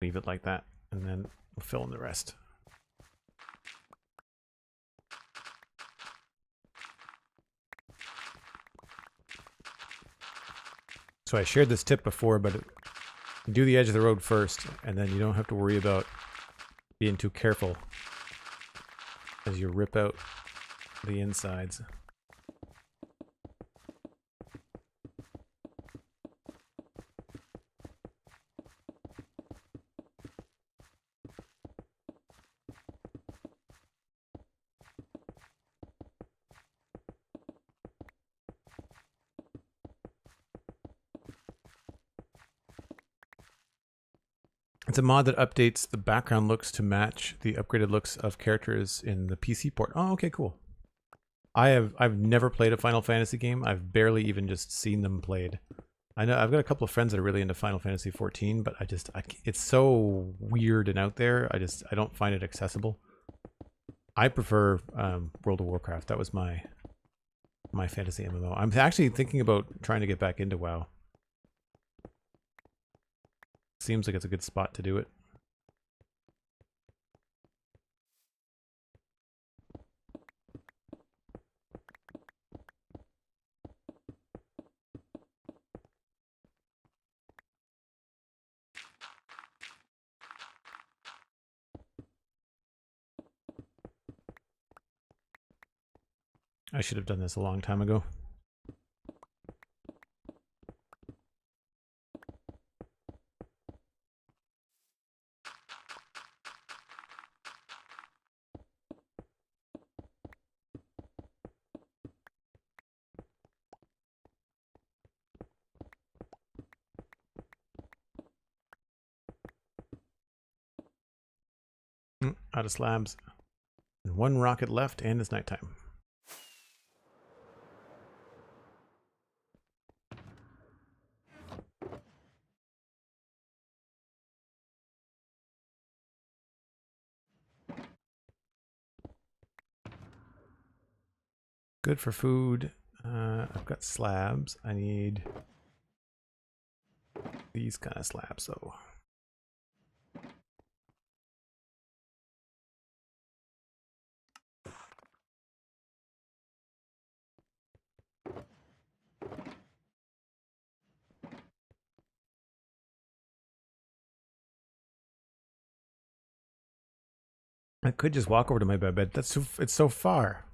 Leave it like that, and then we'll fill in the rest. So I shared this tip before, but do the edge of the road first, and then you don't have to worry about being too careful as you rip out the insides. It's a mod that updates the background looks to match the upgraded looks of characters in the PC port. Oh, okay, cool. I've never played a Final Fantasy game. I've barely even just seen them played. I know I've got a couple of friends that are really into Final Fantasy 14, but it's so weird and out there. I don't find it accessible. I prefer World of Warcraft. That was my fantasy MMO. I'm actually thinking about trying to get back into WoW. Seems like it's a good spot to do it. I should have done this a long time ago. Out of slabs. And one rocket left, and it's nighttime. Good for food. I've got slabs. I need these kind of slabs, though. I could just walk over to my bed. It's so far.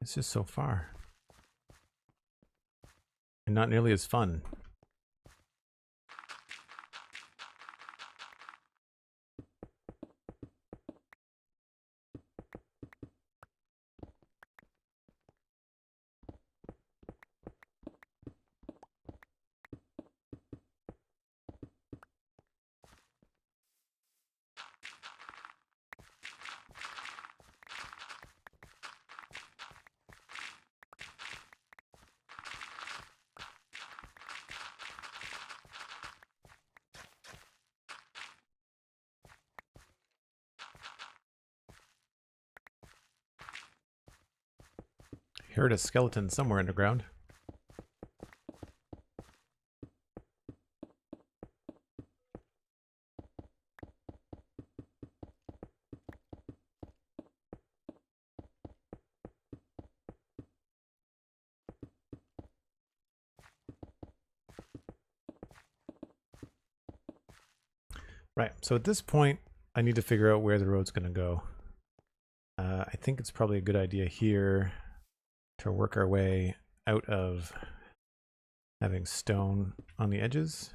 It's just so far. And not nearly as fun. Heard a skeleton somewhere underground. Right, so at this point, I need to figure out where the road's going to go. I think it's probably a good idea here to work our way out of having stone on the edges.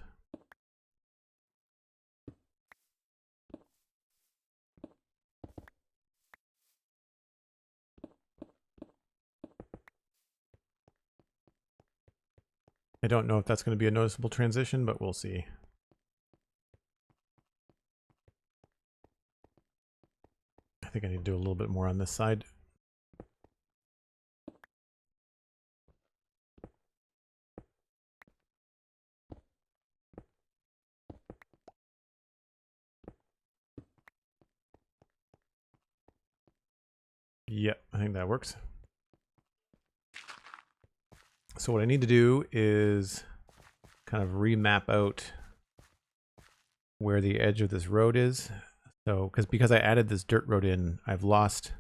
I don't know if that's going to be a noticeable transition, but we'll see. I think I need to do a little bit more on this side. Yep, I think that works. So what I need to do is kind of remap out where the edge of this road is. So, because I added this dirt road in, I've lost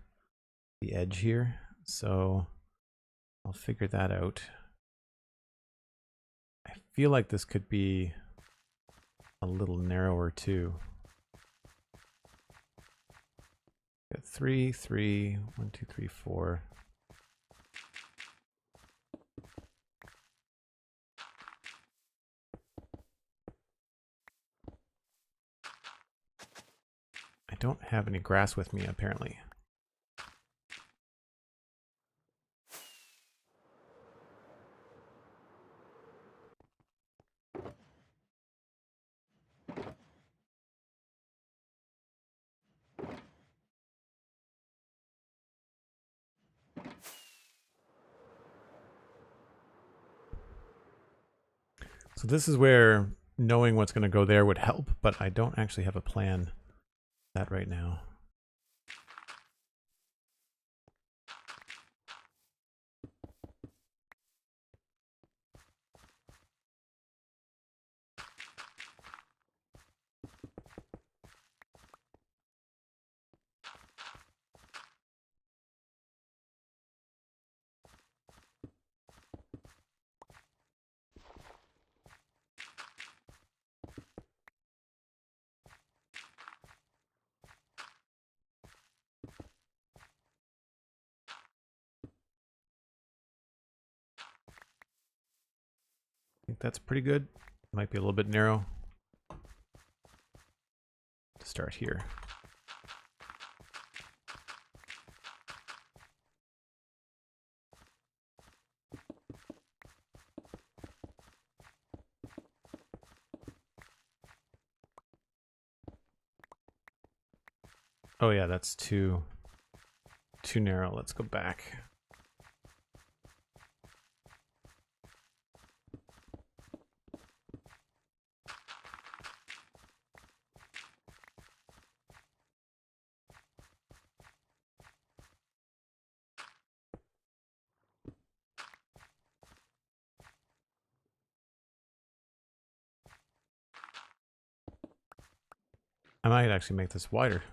the edge here. So I'll figure that out. I feel like this could be a little narrower too. Got 3, 3, 1, 2, 3, 4. I don't have any grass with me, apparently. So this is where knowing what's going to go there would help, but I don't actually have a plan for that right now. I think that's pretty good. Might be a little bit narrow to start here. Oh yeah, that's too narrow. Let's go back. I might actually make this wider.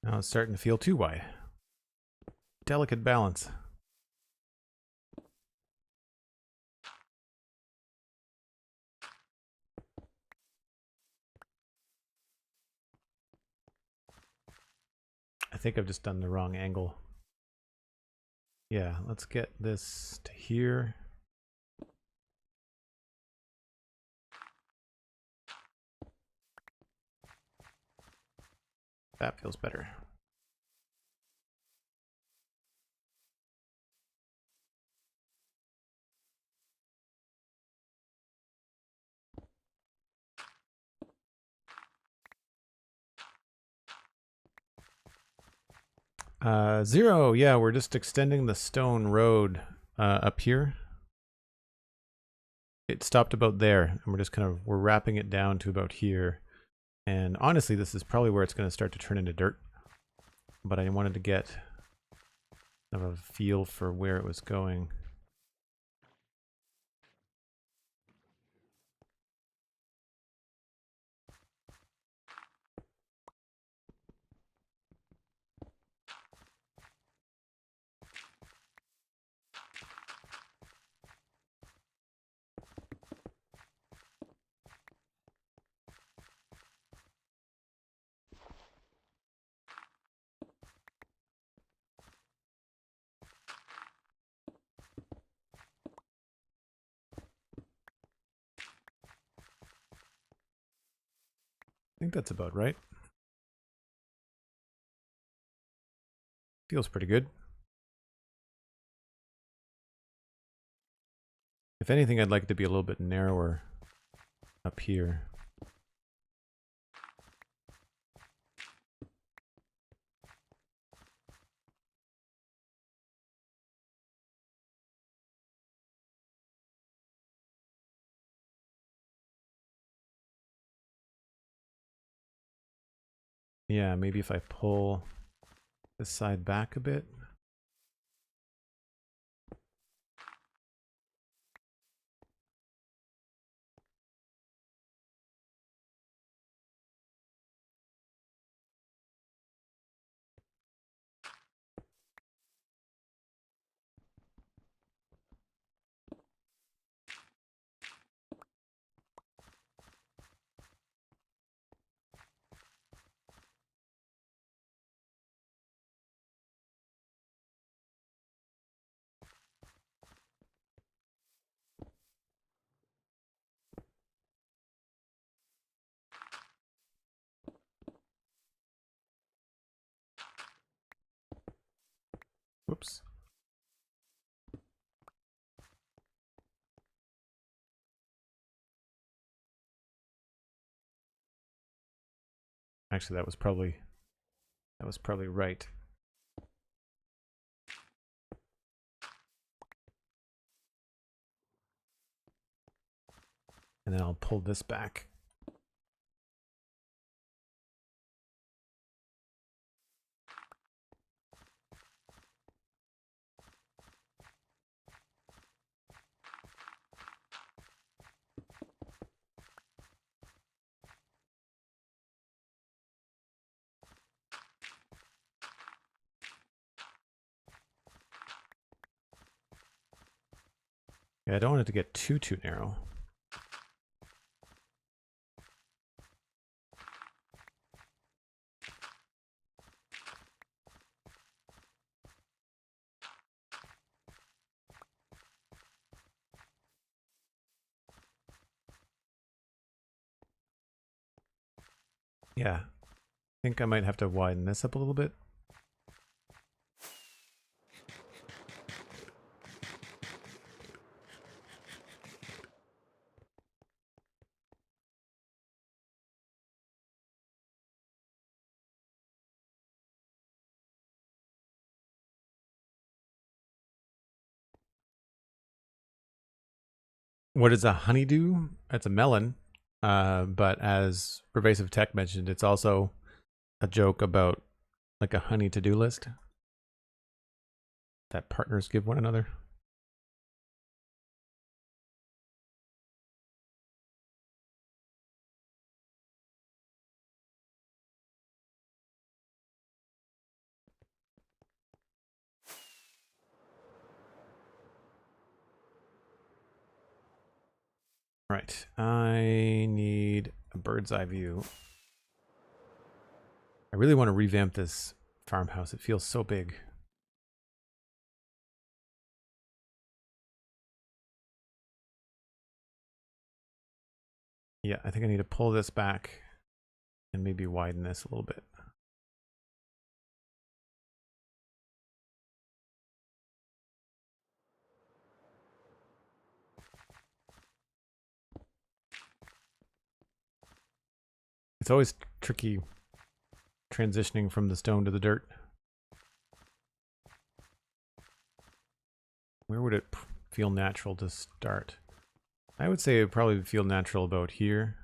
Now it's starting to feel too wide. Delicate balance. I think I've just done the wrong angle. Yeah, let's get this to here. That feels better. Zero, yeah, we're just extending the stone road up here. It stopped about there, and we're wrapping it down to about here. And honestly, this is probably where it's going to start to turn into dirt. But I wanted to get kind of a feel for where it was going. I think that's about right. Feels pretty good. If anything, I'd like it to be a little bit narrower up here. Yeah, maybe if I pull this side back a bit. Whoops. Actually, that was probably right. And then I'll pull this back. Yeah, I don't want it to get too narrow. Yeah, I think I might have to widen this up a little bit. What is a honeydew? It's a melon. But as Pervasive Tech mentioned, it's also a joke about like a honey to-do list that partners give one another. Right, I need a bird's eye view. I really want to revamp this farmhouse. It feels so big. Yeah, I think I need to pull this back and maybe widen this a little bit. It's always tricky transitioning from the stone to the dirt. Where would it feel natural to start? I would say it would probably feel natural about here.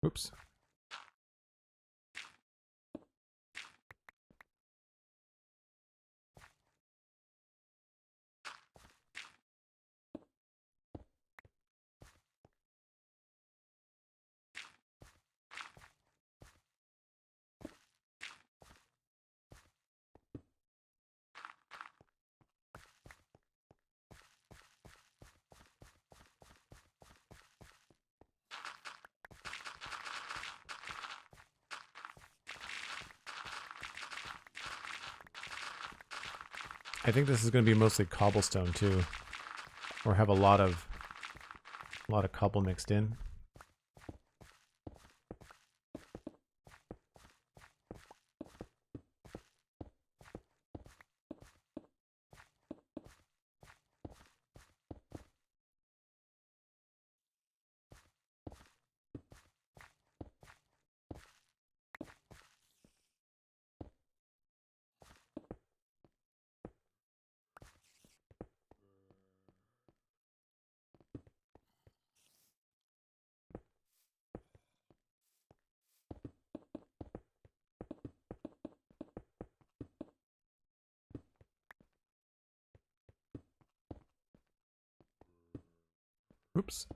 Oops. I think this is going to be mostly cobblestone too, or have a lot of cobble mixed in. Oops.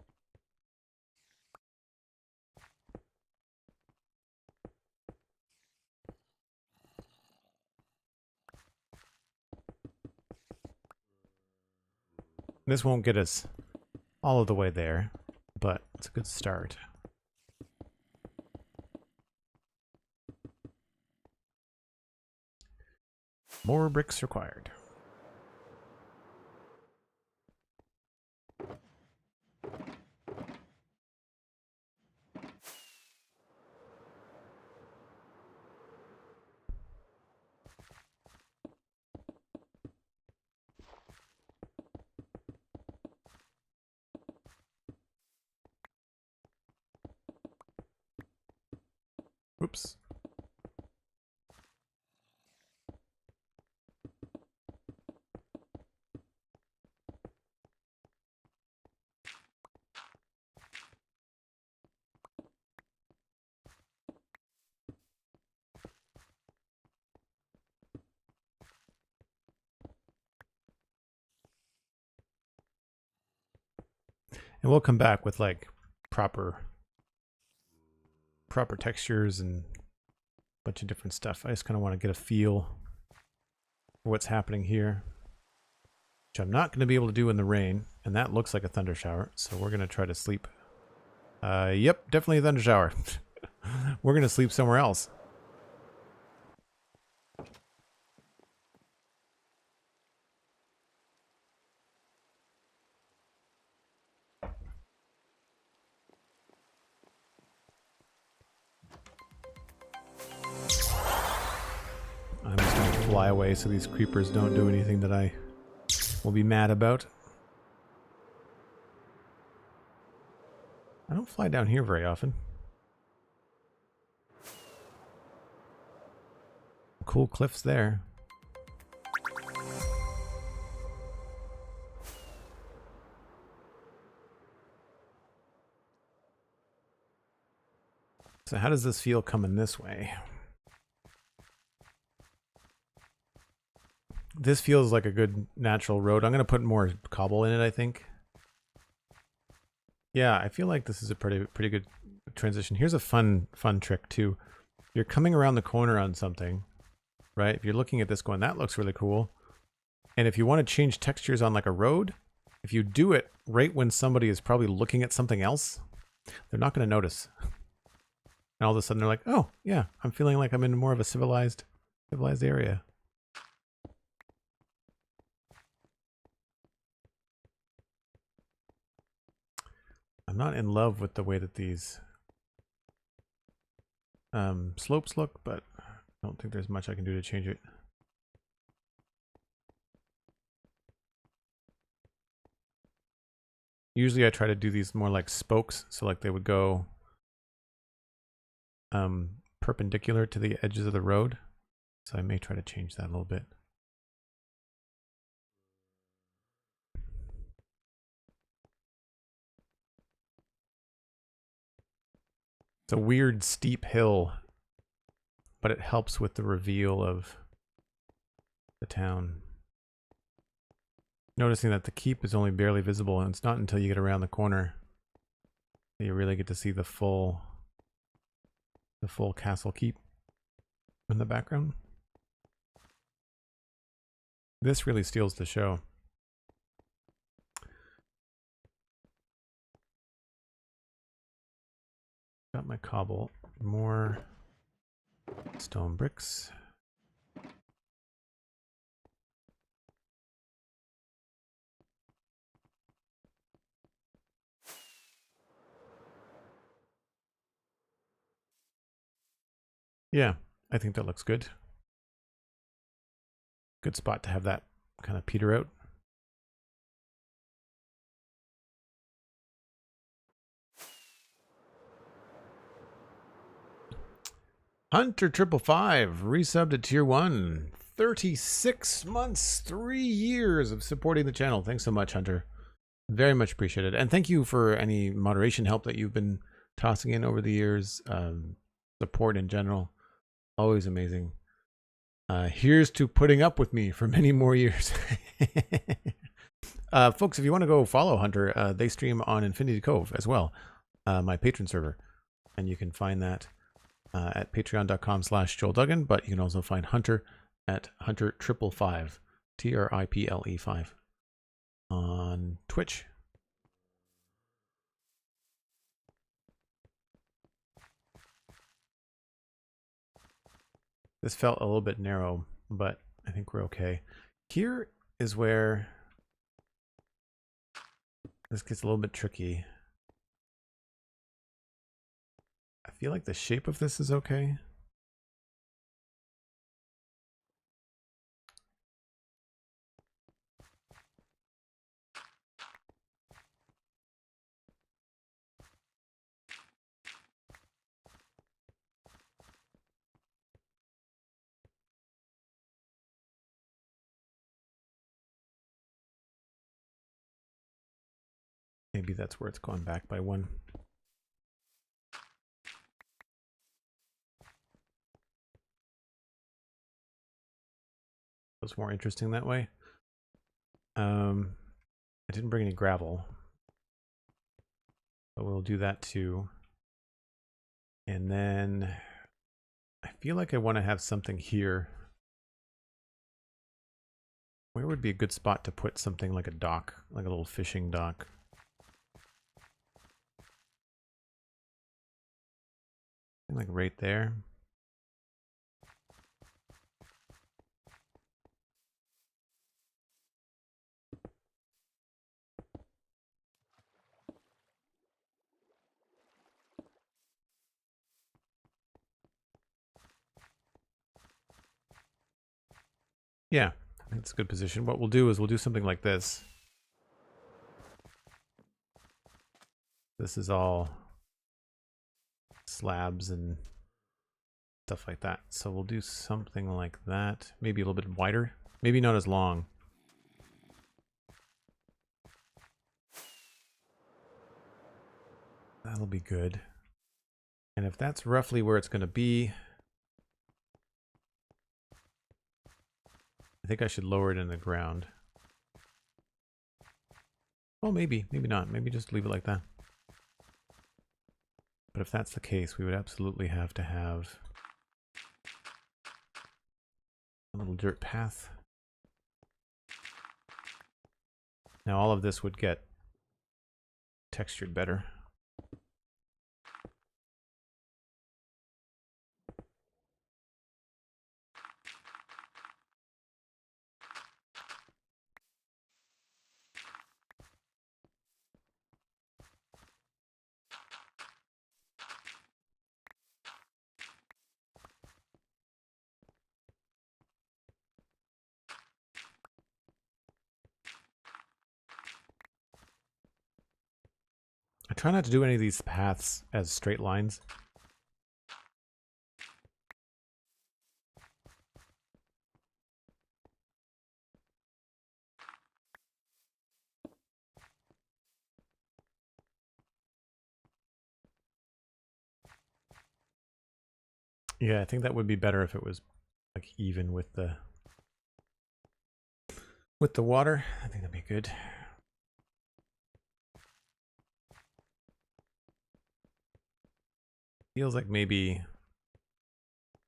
This won't get us all of the way there, but it's a good start. More bricks required. Oops. And we'll come back with like proper textures and a bunch of different stuff. I just kind of want to get a feel for what's happening here, which I'm not going to be able to do in the rain, and that looks like a thunder shower, so we're going to try to sleep. Yep, definitely a thunder shower. We're going to sleep somewhere else. I'm just going to fly away so these creepers don't do anything that I will be mad about. I don't fly down here very often. Cool cliffs there. So how does this feel coming this way? This feels like a good natural road. I'm going to put more cobble in it, I think. Yeah, I feel like this is a pretty good transition. Here's a fun trick too. You're coming around the corner on something, right? If you're looking at this going, that looks really cool. And if you want to change textures on like a road, if you do it right when somebody is probably looking at something else, they're not going to notice. And all of a sudden they're like, oh yeah, I'm feeling like I'm in more of a civilized area. I'm not in love with the way that these slopes look, but I don't think there's much I can do to change it. Usually I try to do these more like spokes, so like they would go perpendicular to the edges of the road. So I may try to change that a little bit. It's a weird steep hill, but it helps with the reveal of the town. Noticing that the keep is only barely visible, and it's not until you get around the corner that you really get to see the full castle keep in the background. This really steals the show. Got my cobble, more stone bricks. Yeah, I think that looks good. Good spot to have that kind of peter out. Hunter555 resubbed to tier 1. 36 months, 3 years of supporting the channel. Thanks so much, Hunter. Very much appreciated. And thank you for any moderation help that you've been tossing in over the years. Support in general. Always amazing. Here's to putting up with me for many more years. Folks, if you want to go follow Hunter, they stream on Infinity Cove as well, my patron server. And you can find that at patreon.com/JoelDuggan, but you can also find Hunter at Hunter555, TRIPLE5 on Twitch. This felt a little bit narrow, but I think we're okay. Here is where this gets a little bit tricky. I feel like the shape of this is okay. Maybe that's where it's gone back by one. It was more interesting that way. I didn't bring any gravel, but we'll do that too. And then I feel like I want to have something here. Where would be a good spot to put something like a dock, like a little fishing dock? Like right there. Yeah, I think it's a good position. What we'll do is we'll do something like this. This is all slabs and stuff like that. So we'll do something like that. Maybe a little bit wider. Maybe not as long. That'll be good. And if that's roughly where it's going to be, I think I should lower it in the ground. Well, maybe not. Maybe just leave it like that. But if that's the case, we would absolutely have to have a little dirt path. Now all of this would get textured better. I try not to do any of these paths as straight lines. Yeah, I think that would be better if it was like even with the water. I think that'd be good. Feels like maybe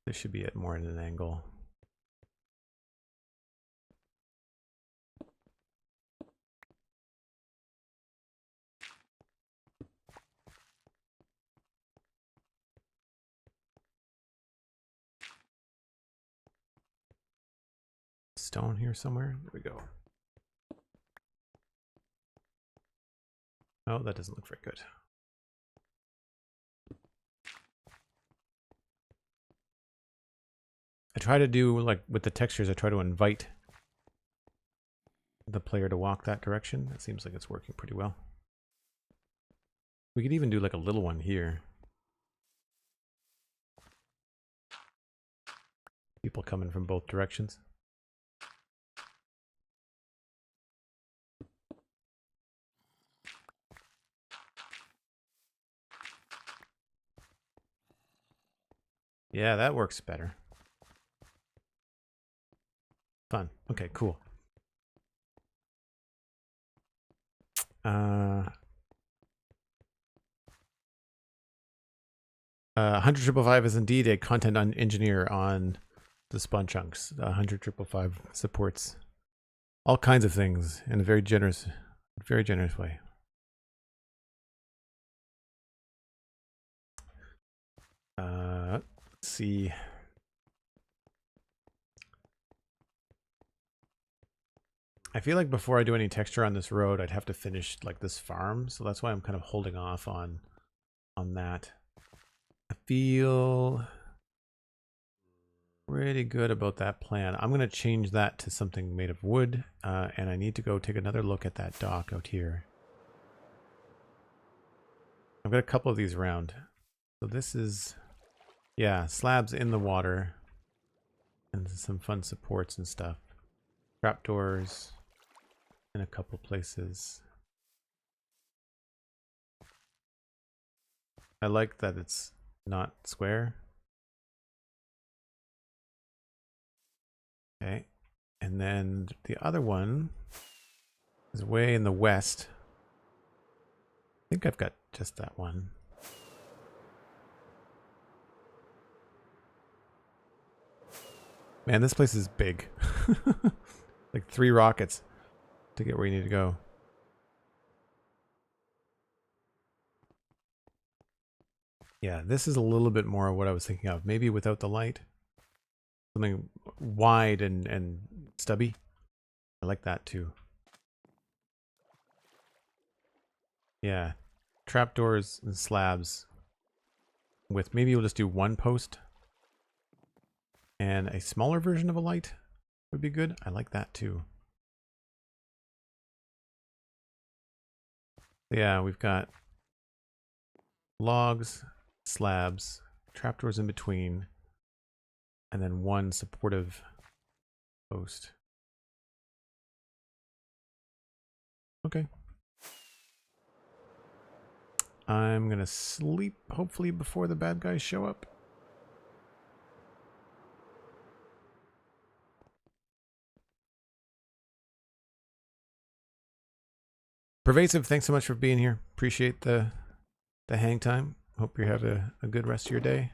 this should be at more at an angle. Stone here somewhere. There we go. Oh, that doesn't look very good. I try to do, like, with the textures, I try to invite the player to walk that direction. It seems like it's working pretty well. We could even do, like, a little one here. People coming from both directions. Yeah, that works better. Fun. Okay, cool. 100.555 is indeed a content engineer on the Spawn Chunks. 100.555 supports all kinds of things in a very generous way. Let's see. I feel like before I do any texture on this road, I'd have to finish like this farm, so that's why I'm kind of holding off on that. I feel pretty good about that plan. I'm going to change that to something made of wood, and I need to go take another look at that dock out here. I've got a couple of these around. So this is, yeah, slabs in the water and some fun supports and stuff. Trapdoors in a couple places. I like that it's not square. Okay. And then the other one is way in the west. I think I've got just that one. Man, this place is big. Like 3 rockets to get where you need to go. Yeah, this is a little bit more of what I was thinking of. Maybe without the light. Something wide and stubby. I like that too. Yeah. Trapdoors and slabs. With maybe we'll just do 1 post. And a smaller version of a light would be good. I like that too. Yeah, we've got logs, slabs, trapdoors in between, and then 1 supportive post. Okay. I'm gonna sleep, hopefully, before the bad guys show up. Pervasive, thanks so much for being here. Appreciate the hang time. Hope you have a good rest of your day.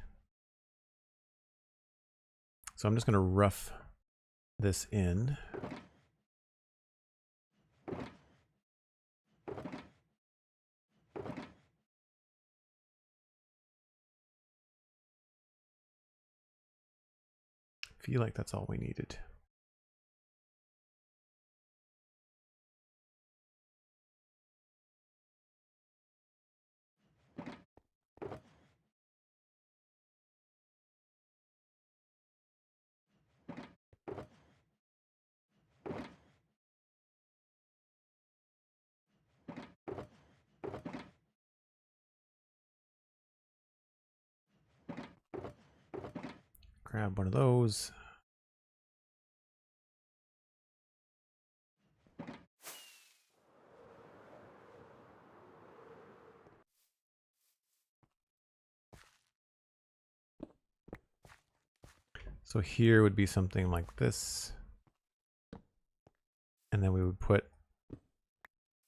So I'm just going to rough this in. Feel like that's all we needed. Grab one of those. So here would be something like this. And then we would put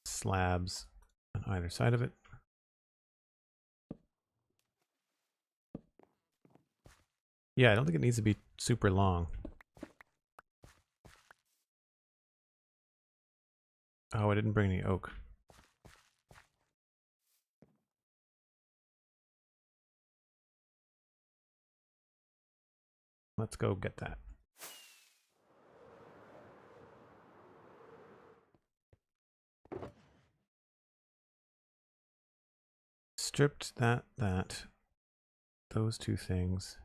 slabs on either side of it. Yeah, I don't think it needs to be super long. Oh, I didn't bring any oak. Let's go get that. Stripped that, those two things.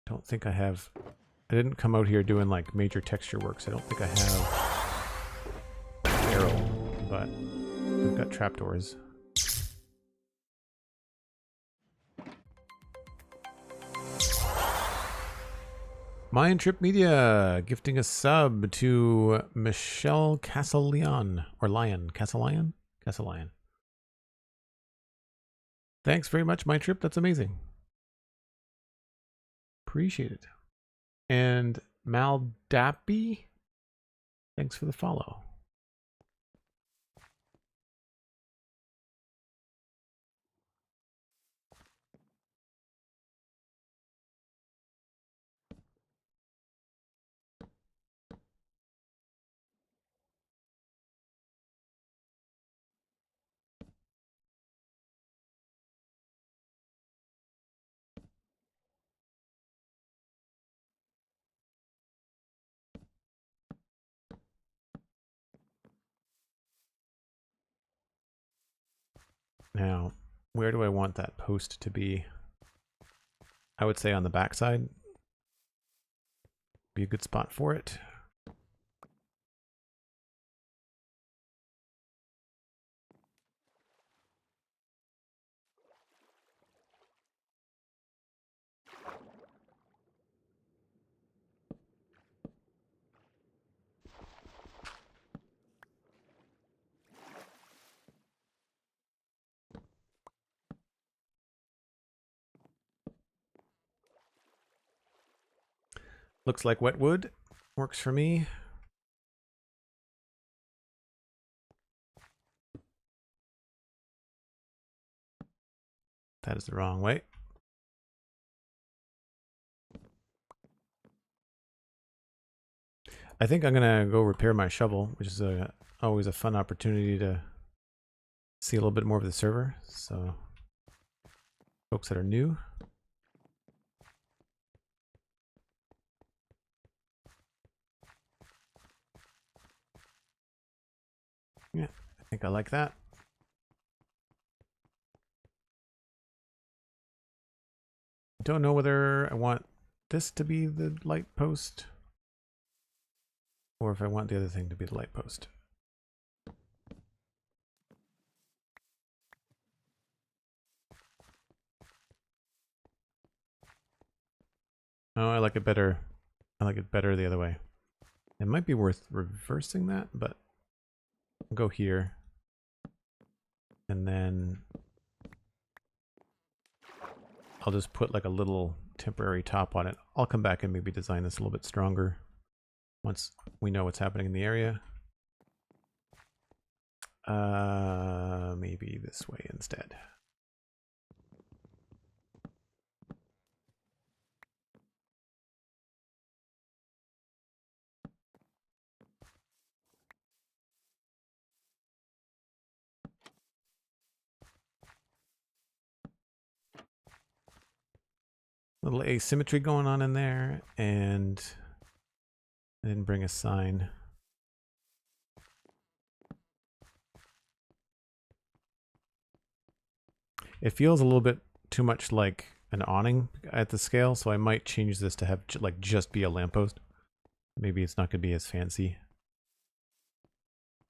Don't think I have, I didn't come out here doing like major texture works. I don't think I have arrow, but we've got trapdoors. MindTripMedia gifting a sub to Michelle Castleon or Lion. Castleon? Castleon. Thanks very much, MindTrip. That's amazing. Appreciate it. And Maldappy, thanks for the follow. Now, where do I want that post to be? I would say on the backside. Be a good spot for it. Looks like wet wood works for me. That is the wrong way. I think I'm gonna go repair my shovel, which is always a fun opportunity to see a little bit more of the server. So, folks that are new. Yeah, I think I like that. Don't know whether I want this to be the light post or if I want the other thing to be the light post. Oh, I like it better. I like it better the other way. It might be worth reversing that, but I'll go here. And then I'll just put like a little temporary top on it. I'll come back and maybe design this a little bit stronger once we know what's happening in the area. Maybe this way instead. Little asymmetry going on in there, and I didn't bring a sign. It feels a little bit too much like an awning at the scale, so I might change this to have like just be a lamppost. Maybe it's not going to be as fancy,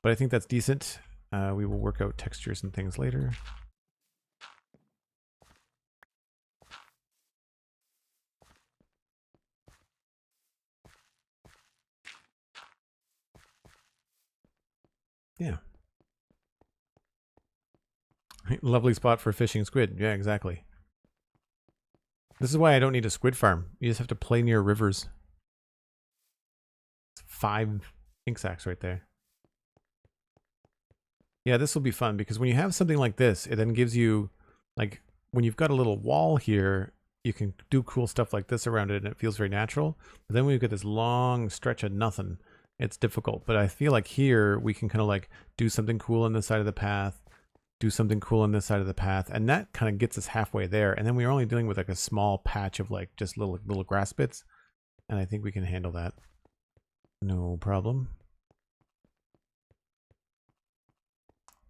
but I think that's decent. We will work out textures and things later. Yeah. Lovely spot for fishing squid. Yeah, exactly. This is why I don't need a squid farm. You just have to play near rivers. It's 5 ink sacks right there. Yeah, this will be fun because when you have something like this, it then gives you, like, when you've got a little wall here, you can do cool stuff like this around it and it feels very natural. But then when you get this long stretch of nothing, it's difficult. But I feel like here we can kind of like do something cool on this side of the path, do something cool on this side of the path, and that kind of gets us halfway there. And then we're only dealing with like a small patch of like just little grass bits, and I think we can handle that. No problem.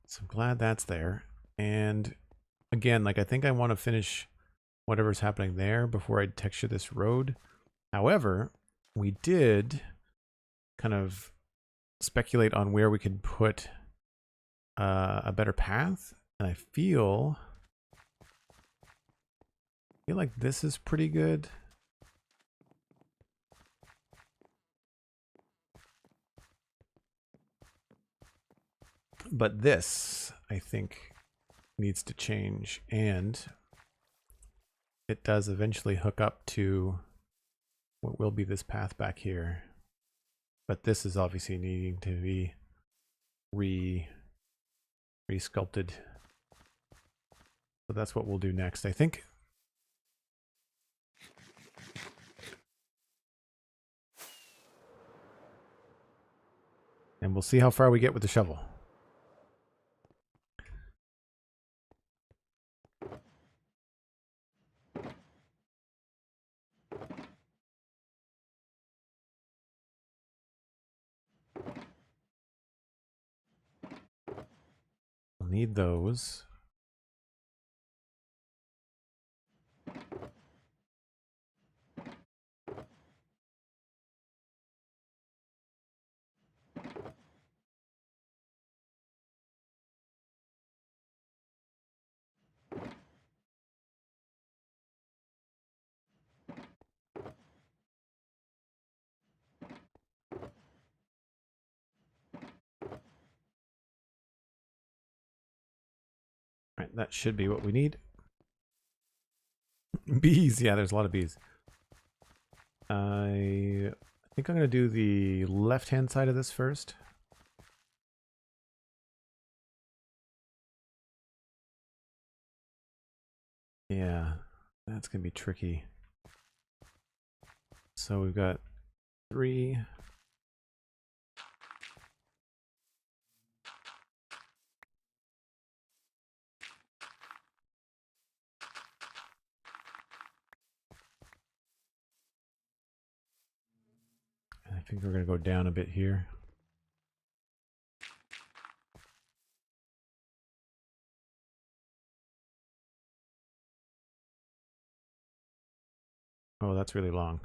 So I'm glad that's there. And again, like I think I want to finish whatever's happening there before I texture this road. However, we did kind of speculate on where we could put a better path, and I feel like this is pretty good. But this, I think, needs to change, and it does eventually hook up to what will be this path back here. But this is obviously needing to be re-sculpted. So that's what we'll do next, I think. And we'll see how far we get with the shovel. We'll need those. All right, that should be what we need. Bees, yeah, there's a lot of bees. I think I'm going to do the left-hand side of this first. Yeah, that's going to be tricky. So we've got 3. I think we're going to go down a bit here. Oh, that's really long.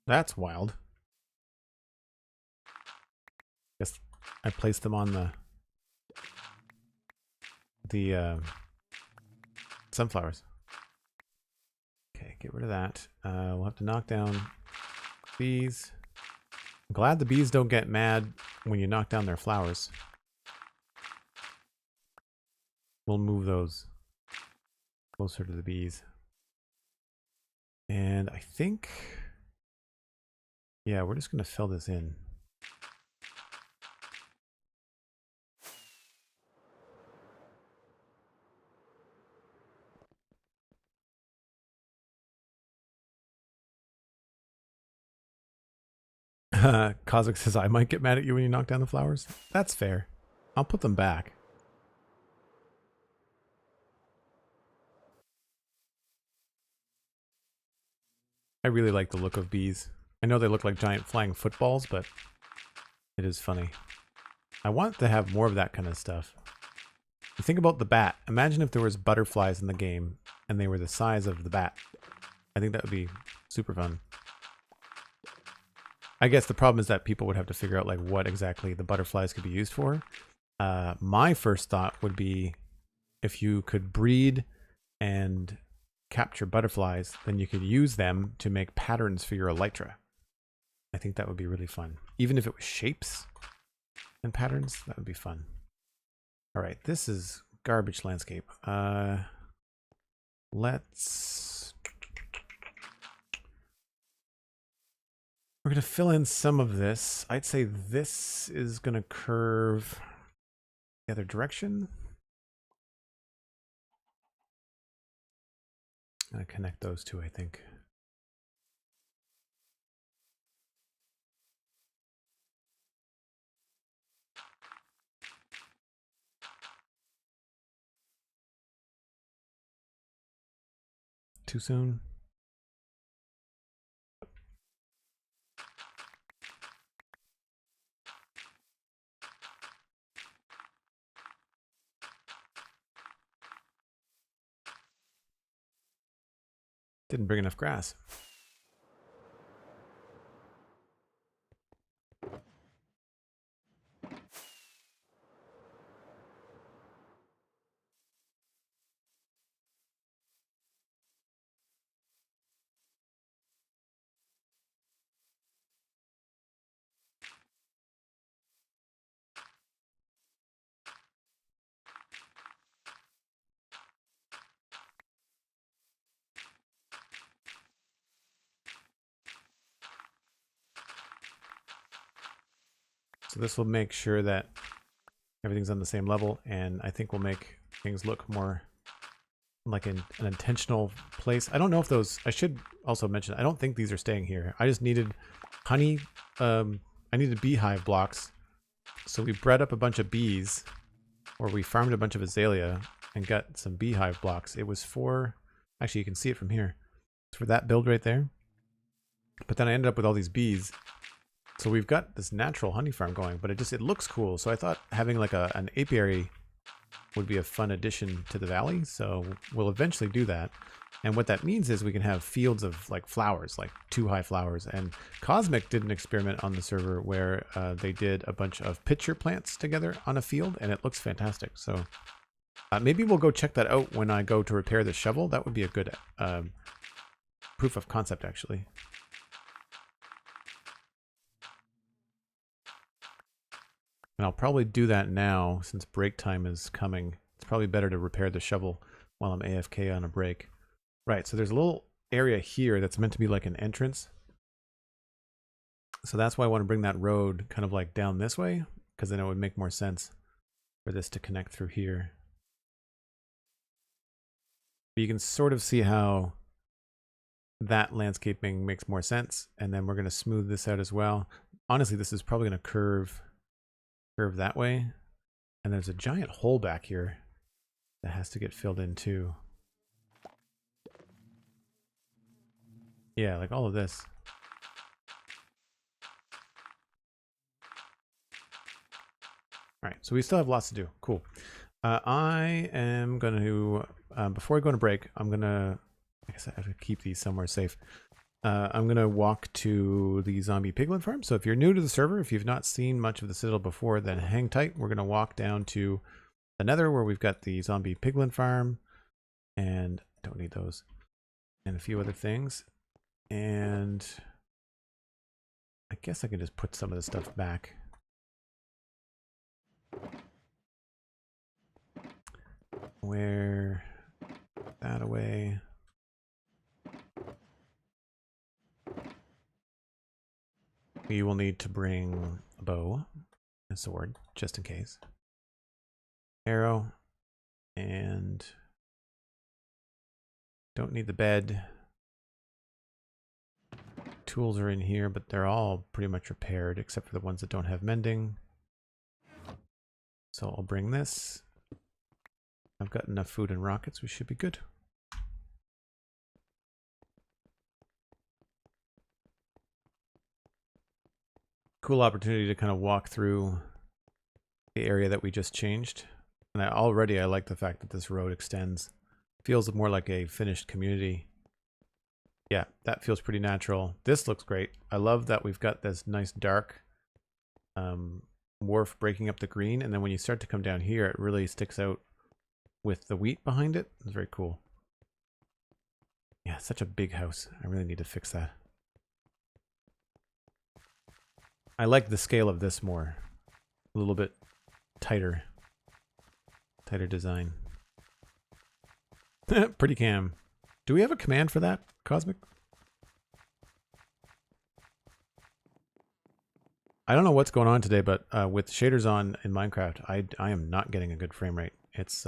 That's wild. I placed them on the sunflowers. Okay, get rid of that. We'll have to knock down bees. I'm glad the bees don't get mad when you knock down their flowers. We'll move those closer to the bees. And I think, yeah, we're just going to fill this in. Kozak says, I might get mad at you when you knock down the flowers. That's fair. I'll put them back. I really like the look of bees. I know they look like giant flying footballs, but it is funny. I want to have more of that kind of stuff. You think about the bat. Imagine if there was butterflies in the game and they were the size of the bat. I think that would be super fun. I guess the problem is that people would have to figure out like what exactly the butterflies could be used for. My first thought would be if you could breed and capture butterflies, then you could use them to make patterns for your elytra. I think that would be really fun. Even if it was shapes and patterns, that would be fun. All right, this is garbage landscape. Let's... We're going to fill in some of this. I'd say this is going to curve the other direction. I'm going to connect those two, I think. Too soon? Didn't bring enough grass. So this will make sure that everything's on the same level, and I think will make things look more like an intentional place. I don't know if those, I should also mention, I don't think these are staying here. I just needed honey, I needed beehive blocks. So we bred up a bunch of bees, or we farmed a bunch of azalea and got some beehive blocks. It was for, actually you can see it from here. It's for that build right there. But then I ended up with all these bees. So we've got this natural honey farm going, but it looks cool. So I thought having like an apiary would be a fun addition to the valley. So we'll eventually do that. And what that means is we can have fields of like flowers, like 2-high flowers. And Cosmic did an experiment on the server where they did a bunch of pitcher plants together on a field, and it looks fantastic. So maybe we'll go check that out when I go to repair the shovel. That would be a good proof of concept, actually. And I'll probably do that now since break time is coming. It's probably better to repair the shovel while I'm AFK on a break. Right, so there's a little area here that's meant to be like an entrance. So that's why I want to bring that road kind of like down this way, because then it would make more sense for this to connect through here. But you can sort of see how that landscaping makes more sense. And then we're going to smooth this out as well. Honestly, this is probably going to curve that way. And there's a giant hole back here that has to get filled in too. Yeah, like all of this. All right, so we still have lots to do. Cool. I am going to, before I go on a break, I'm going to, I guess I have to keep these somewhere safe. I'm going to walk to the zombie piglin farm. So if you're new to the server, if you've not seen much of the Citadel before, then hang tight. We're going to walk down to the Nether where we've got the zombie piglin farm. And don't need those. And a few other things. And I guess I can just put some of the stuff back. Where that away. You will need to bring a bow, a sword, just in case. Arrow, and don't need the bed. Tools are in here, but they're all pretty much repaired, except for the ones that don't have mending. So I'll bring this. I've got enough food and rockets, we should be good. Cool opportunity to kind of walk through the area that we just changed. And I like the fact that this road extends. Feels more like a finished community. Yeah, that feels pretty natural. This looks great. I love that we've got this nice dark wharf breaking up the green. And then when you start to come down here, it really sticks out with the wheat behind it. It's very cool. Yeah, such a big house. I really need to fix that. I like the scale of this more. A little bit tighter. Tighter design. Pretty cam. Do we have a command for that, Cosmic? I don't know what's going on today, but with shaders on in Minecraft, I am not getting a good frame rate. It's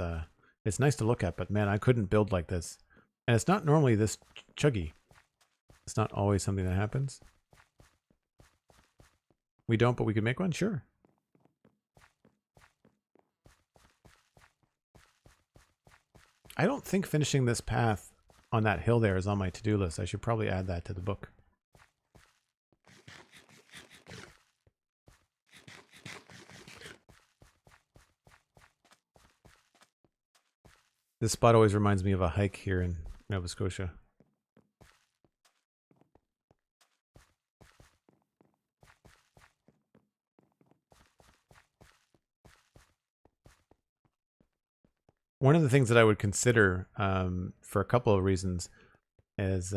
nice to look at, but man, I couldn't build like this. And it's not normally this chuggy. It's not always something that happens. We don't, but we could make one? Sure. I don't think finishing this path on that hill there is on my to-do list. I should probably add that to the book. This spot always reminds me of a hike here in Nova Scotia. One of the things that I would consider for a couple of reasons is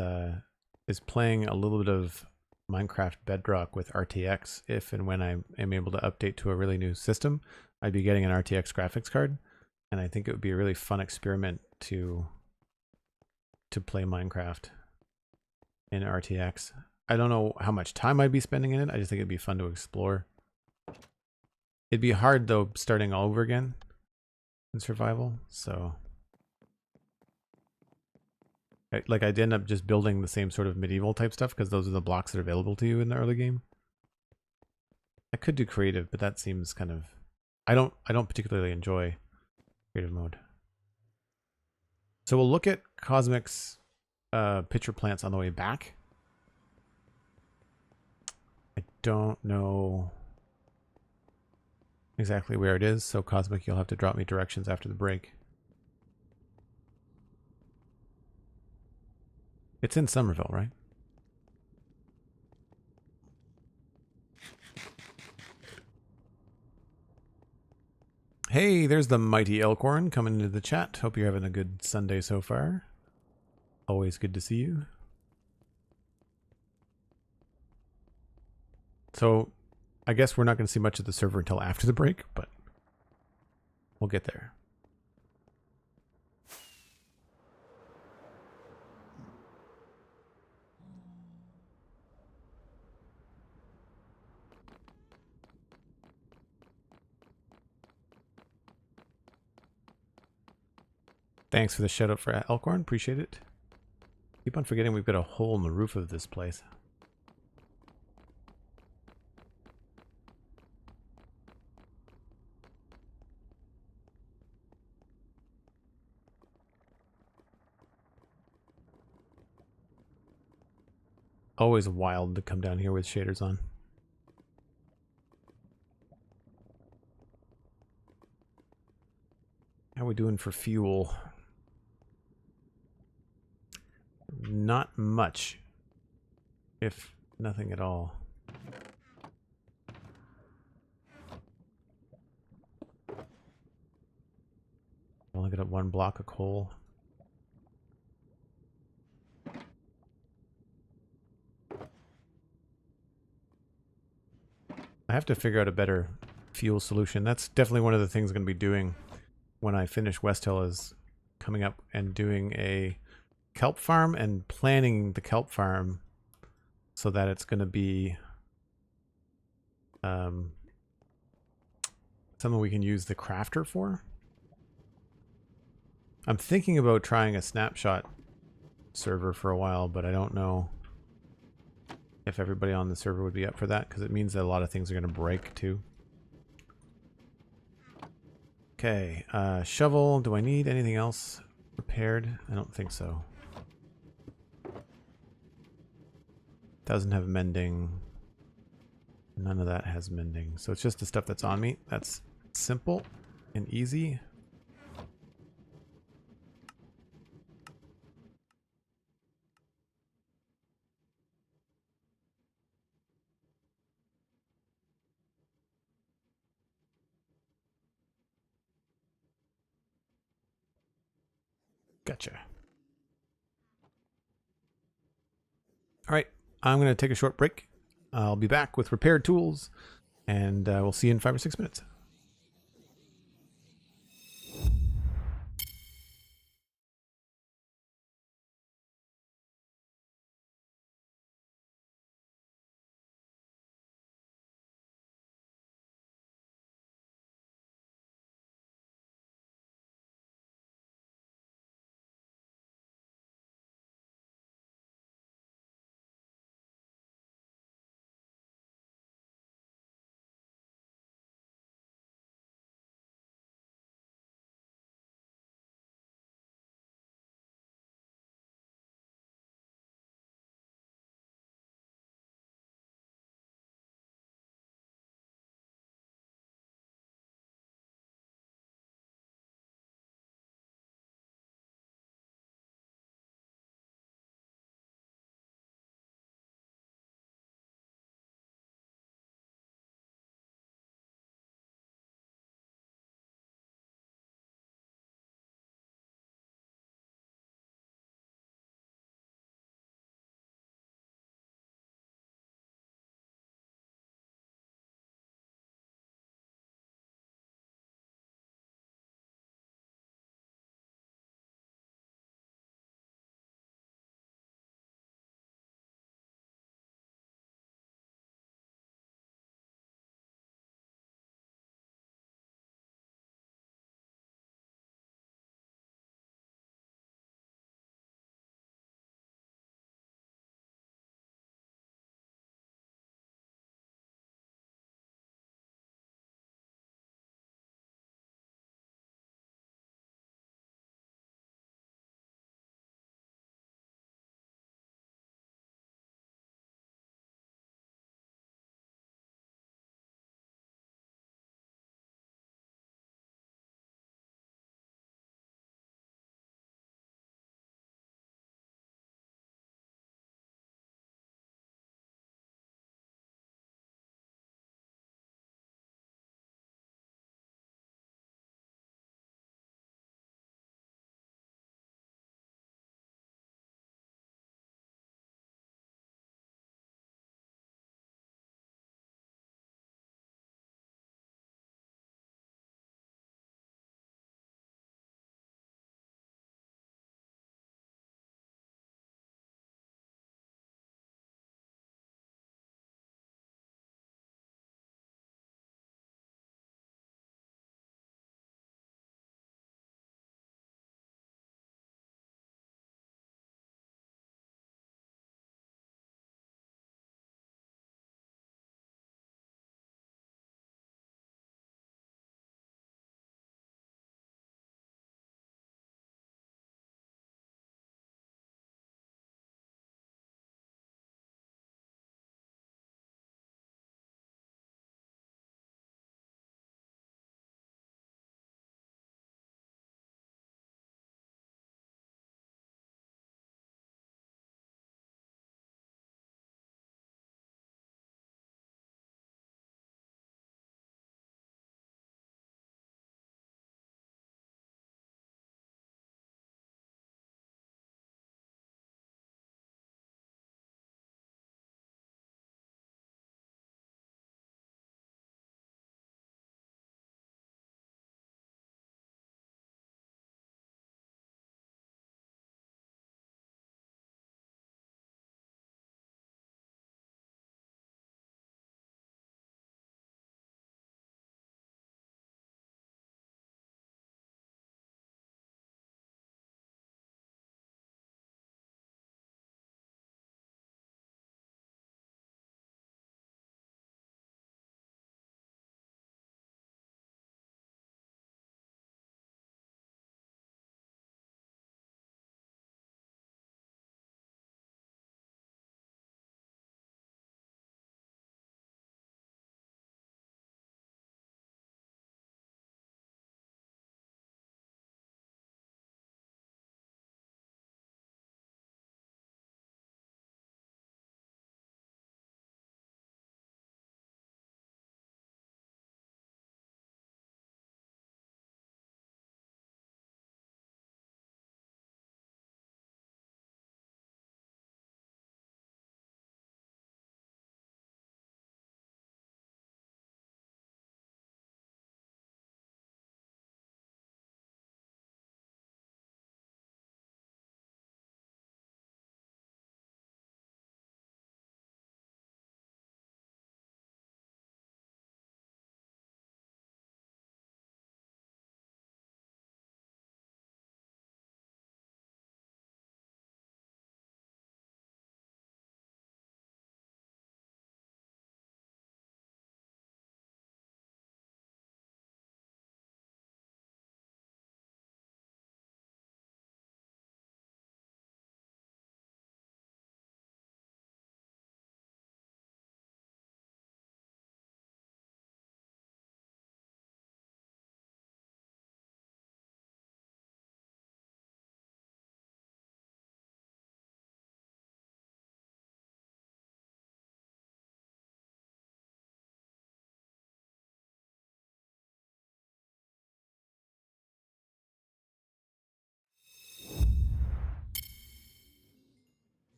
playing a little bit of Minecraft Bedrock with RTX. If and when I am able to update to a really new system, I'd be getting an RTX graphics card, and I think it would be a really fun experiment to play Minecraft in RTX. I don't know how much time I'd be spending in it. I just think it'd be fun to explore. It'd be hard though, starting all over again in survival, so I'd end up just building the same sort of medieval type stuff because those are the blocks that are available to you in the early game. I could do creative, but that seems kind of I don't particularly enjoy creative mode. So we'll look at Cosmic's pitcher plants on the way back. I don't know exactly where it is, so Cosmic, you'll have to drop me directions after the break. It's in Somerville, right? Hey, there's the mighty Elkhorn coming into the chat. Hope you're having a good Sunday so far. Always good to see you. So, I guess we're not going to see much of the server until after the break, but we'll get there. Thanks for the shout out for Elkhorn. Appreciate it. Keep on forgetting we've got a hole in the roof of this place. Always wild to come down here with shaders on. How are we doing for fuel? Not much. if nothing at all. I'll only get up 1 block of coal. I have to figure out a better fuel solution. That's definitely one of the things I'm going to be doing when I finish Westhill, is coming up and doing a kelp farm and planning the kelp farm so that it's going to be something we can use the crafter for. I'm thinking about trying a snapshot server for a while, but I don't know if everybody on the server would be up for that, because it means that a lot of things are going to break too. Okay, shovel. Do I need anything else prepared? I don't think so. Doesn't have mending. None of that has mending. So it's just the stuff that's on me. That's simple and easy. Gotcha. All right, I'm going to take a short break. I'll be back with repaired tools, and we'll see you in 5 or 6 minutes.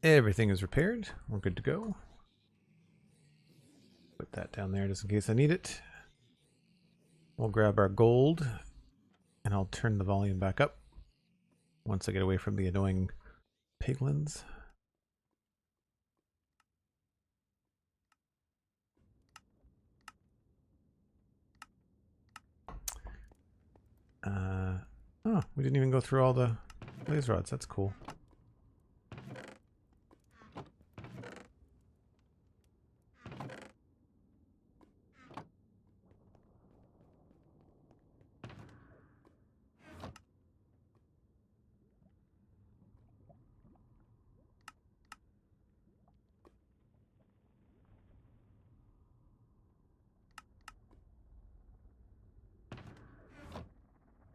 Everything is repaired. We're good to go. Put that down there just in case I need it. We'll grab our gold, and I'll turn the volume back up once I get away from the annoying piglins. Oh, we didn't even go through all the blaze rods. That's cool.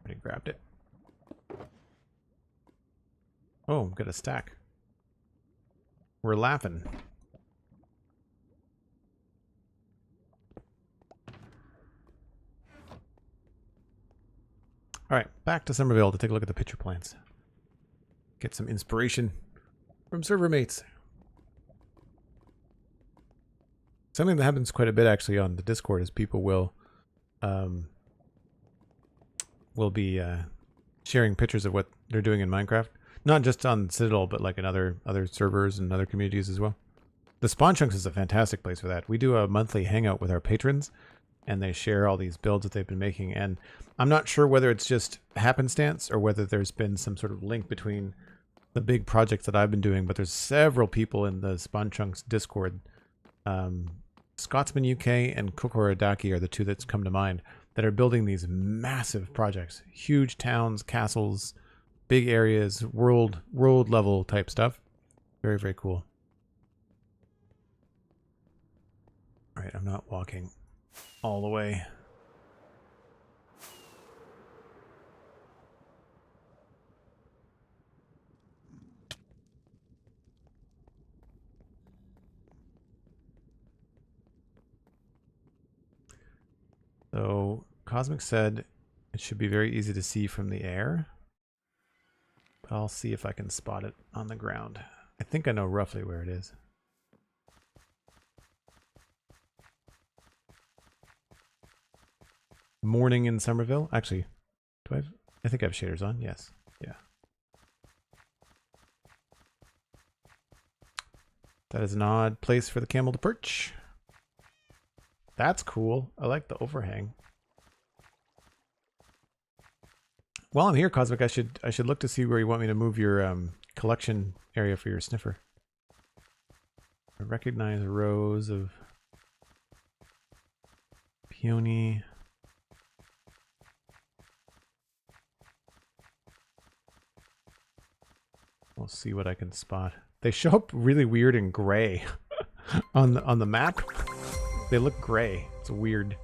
Already grabbed it. Oh, got a stack. We're laughing. All right, back to Somerville to take a look at the pitcher plants. Get some inspiration from server mates. Something that happens quite a bit actually on the Discord is people will be sharing pictures of what they're doing in Minecraft. Not just on Citadel, but like in other servers and other communities as well. The Spawn Chunks is a fantastic place for that. We do a monthly hangout with our patrons, and they share all these builds that they've been making. And I'm not sure whether it's just happenstance or whether there's been some sort of link between the big projects that I've been doing, but there's several people in the Spawn Chunks Discord. Scotsman UK and Kokorodaki are the two that's come to mind that are building these massive projects. Huge towns, castles, big areas, world level type stuff. Very, very cool. All right, I'm not walking all the way. So Cosmic said it should be very easy to see from the air. But I'll see if I can spot it on the ground. I think I know roughly where it is. Morning in Somerville. Actually, I think I have shaders on. Yes. Yeah. That is an odd place for the camel to perch. That's cool. I like the overhang. While I'm here, Cosmic, I should look to see where you want me to move your collection area for your sniffer. I recognize rows of peony. We'll see what I can spot. They show up really weird and gray on the map. They look gray. It's weird.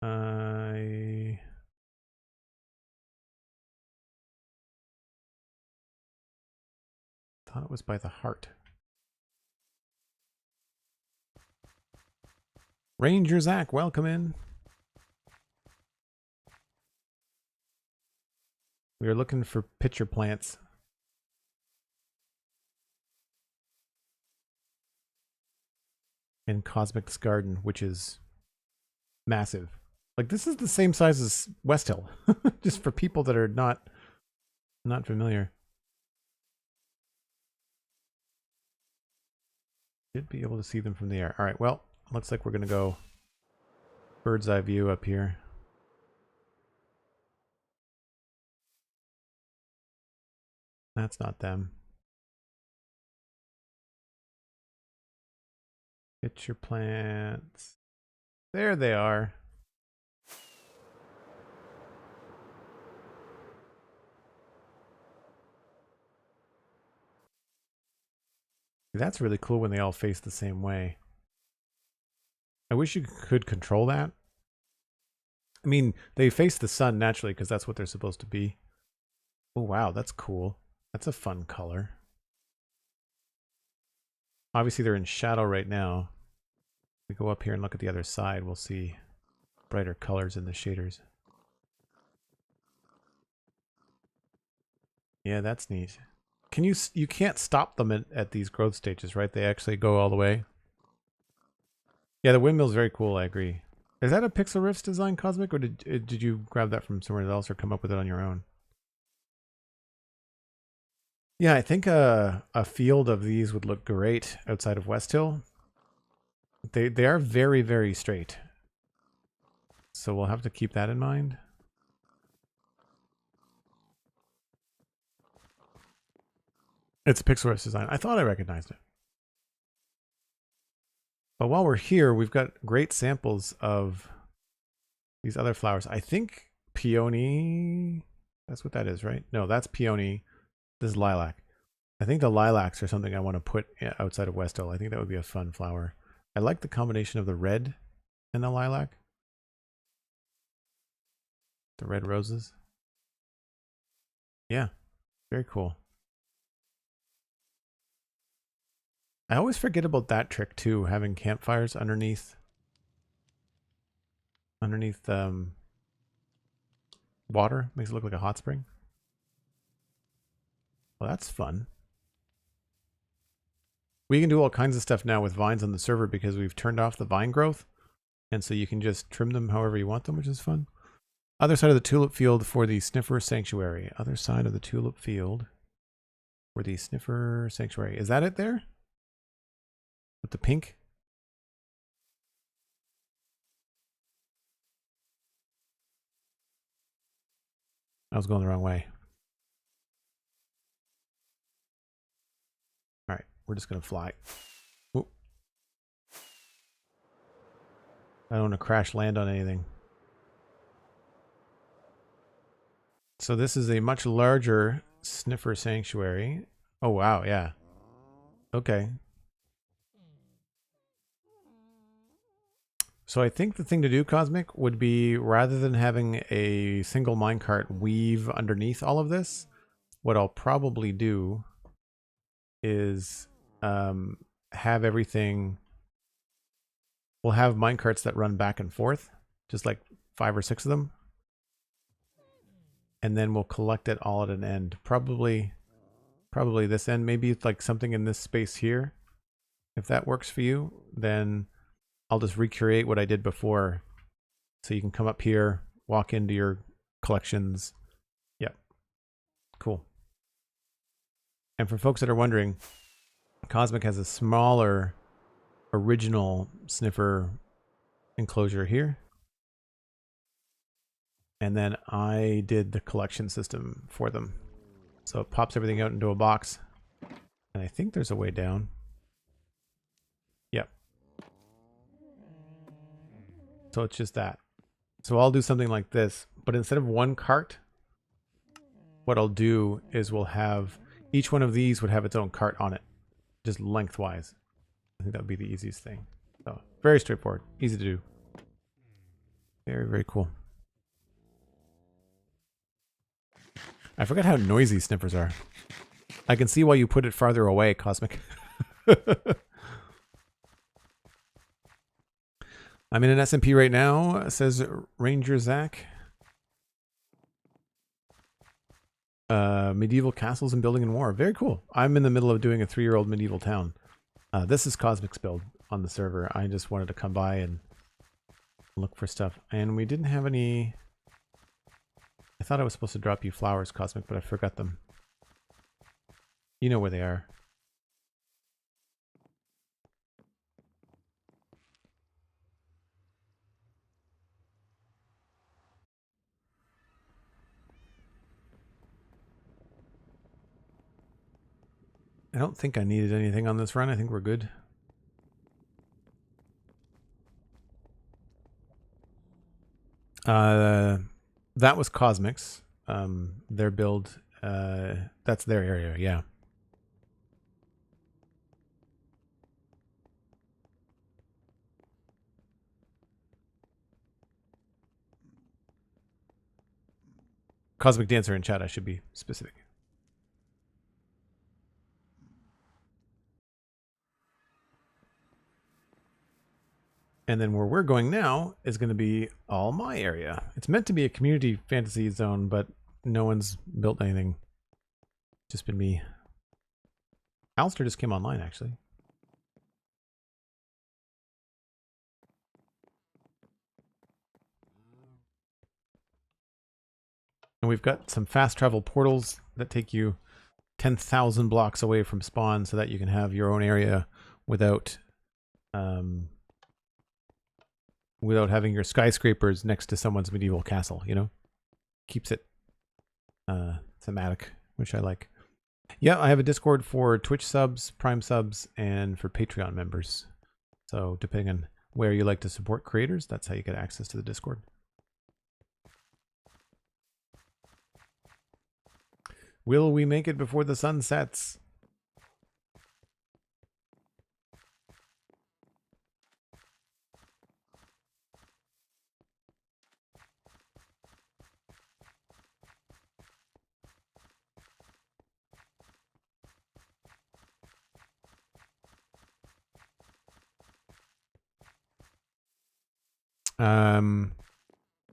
I thought it was by the heart. Ranger Zach, welcome in. We are looking for pitcher plants. In Cosmic's garden, which is massive. Like, this is the same size as Westhill. Just for people that are not familiar. Should be able to see them from the air. All right, well, looks like we're going to go bird's eye view up here. That's not them. Pitcher plants. There they are. That's really cool when they all face the same way. I wish you could control that. I mean, they face the sun naturally because that's what they're supposed to be. Oh, wow, that's cool. That's a fun color. Obviously, they're in shadow right now. If we go up here and look at the other side, we'll see brighter colors in the shaders. Yeah, that's neat. Can you can't stop them at these growth stages, right? They actually go all the way. Yeah, the windmill's very cool, I agree. Is that a Pixel Riffs design, Cosmic, or did you grab that from somewhere else or come up with it on your own? Yeah, I think a field of these would look great outside of Westhill. They are very, very straight. So we'll have to keep that in mind. It's a Pixel Riffs design. I thought I recognized it. But while we're here, we've got great samples of these other flowers. I think peony, that's what that is, right? No, that's peony. This is lilac. I think the lilacs are something I want to put outside of Westhill. I think that would be a fun flower. I like the combination of the red and the lilac. The red roses. Yeah, very cool. I always forget about that trick too, having campfires underneath water. Makes it look like a hot spring. Well, that's fun. We can do all kinds of stuff now with vines on the server because we've turned off the vine growth. And so you can just trim them however you want them, which is fun. Other side of the tulip field for the sniffer sanctuary. Other side of the tulip field for the sniffer sanctuary. Is that it there? With the pink? I was going the wrong way. All right, we're just going to fly. Whoop. I don't want to crash land on anything. So this is a much larger sniffer sanctuary. Oh, wow, yeah. Okay. So I think the thing to do, Cosmic, would be rather than having a single minecart weave underneath all of this, what I'll probably do is have everything... We'll have minecarts that run back and forth, just like 5 or 6 of them. And then we'll collect it all at an end. Probably this end. Maybe it's like something in this space here. If that works for you, then I'll just recreate what I did before. So you can come up here, walk into your collections. Yep. Cool. And for folks that are wondering, Cosmic has a smaller original sniffer enclosure here. And then I did the collection system for them. So it pops everything out into a box. And I think there's a way down. Yep. So it's just that. So I'll do something like this, but instead of one cart, what I'll do is we'll have, each one of these would have its own cart on it, just lengthwise. I think that would be the easiest thing. So very straightforward, easy to do. Very, very cool. I forgot how noisy sniffers are. I can see why you put it farther away, Cosmic. I'm in an SMP right now, says Ranger Zach. Medieval castles and building in war. Very cool. I'm in the middle of doing a 3-year-old medieval town. This is Cosmic's build on the server. I just wanted to come by and look for stuff. And we didn't have any... I thought I was supposed to drop you flowers, Cosmic, but I forgot them. You know where they are. I don't think I needed anything on this run. I think we're good. That was Cosmic's. Their build. That's their area, yeah. Cosmic Dancer in chat, I should be specific. And then where we're going now is going to be all my area. It's meant to be a community fantasy zone, but no one's built anything. Just been me Alistair just came online, actually. And we've got some fast travel portals that take you 10,000 blocks away from spawn so that you can have your own area without without having your skyscrapers next to someone's medieval castle, you know? Keeps it thematic, which I like. Yeah, I have a Discord for Twitch subs, Prime subs, and for Patreon members. So depending on where you like to support creators, that's how you get access to the Discord. Will we make it before the sun sets?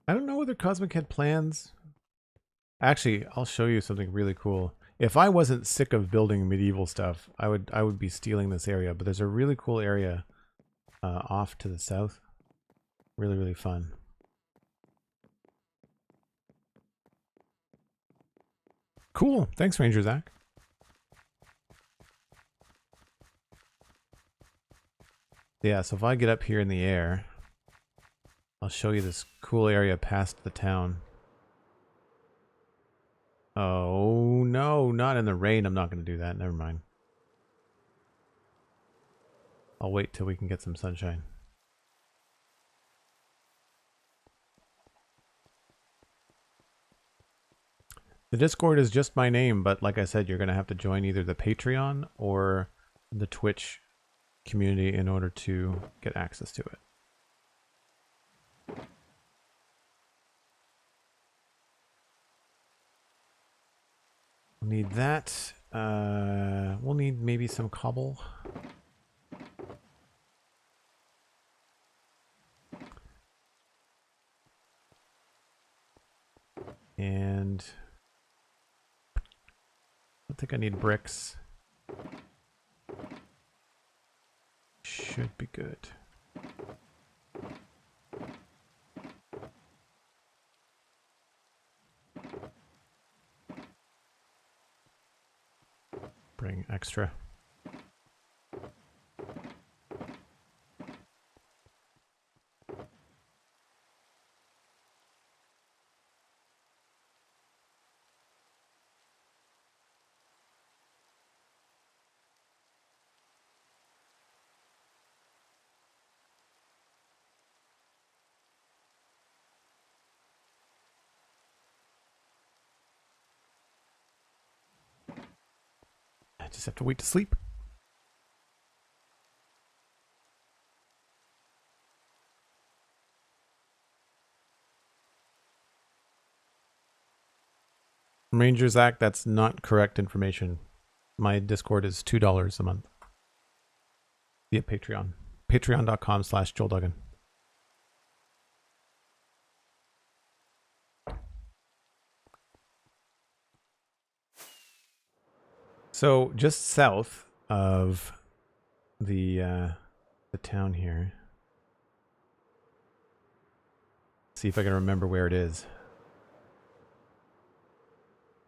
I don't know whether Cosmic had plans. Actually, I'll show you something really cool. If I wasn't sick of building medieval stuff, I would be stealing this area. But there's a really cool area off to the south. Really, really fun. Cool. Thanks, Ranger Zach. Yeah, so if I get up here in the air, I'll show you this cool area past the town. Oh, no, not in the rain. I'm not going to do that. Never mind. I'll wait till we can get some sunshine. The Discord is just my name, but like I said, you're going to have to join either the Patreon or the Twitch community in order to get access to it. We'll need that. We'll need maybe some cobble. And I don't think I need bricks. Should be good. Bring extra. I just have to wait to sleep. Ranger Zach, that's not correct information. My Discord is $2 a month via Patreon. Patreon.com/JoelDuggan. So just south of the town here. See if I can remember where it is.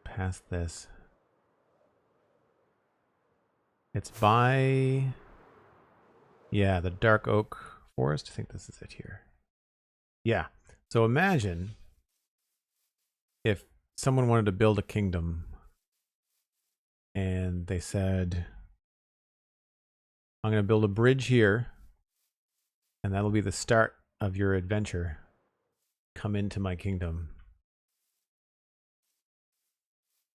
Past this. It's by, yeah, the Dark Oak Forest. I think this is it here. Yeah. So imagine if someone wanted to build a kingdom and they said, I'm going to build a bridge here and that'll be the start of your adventure. Come into my kingdom.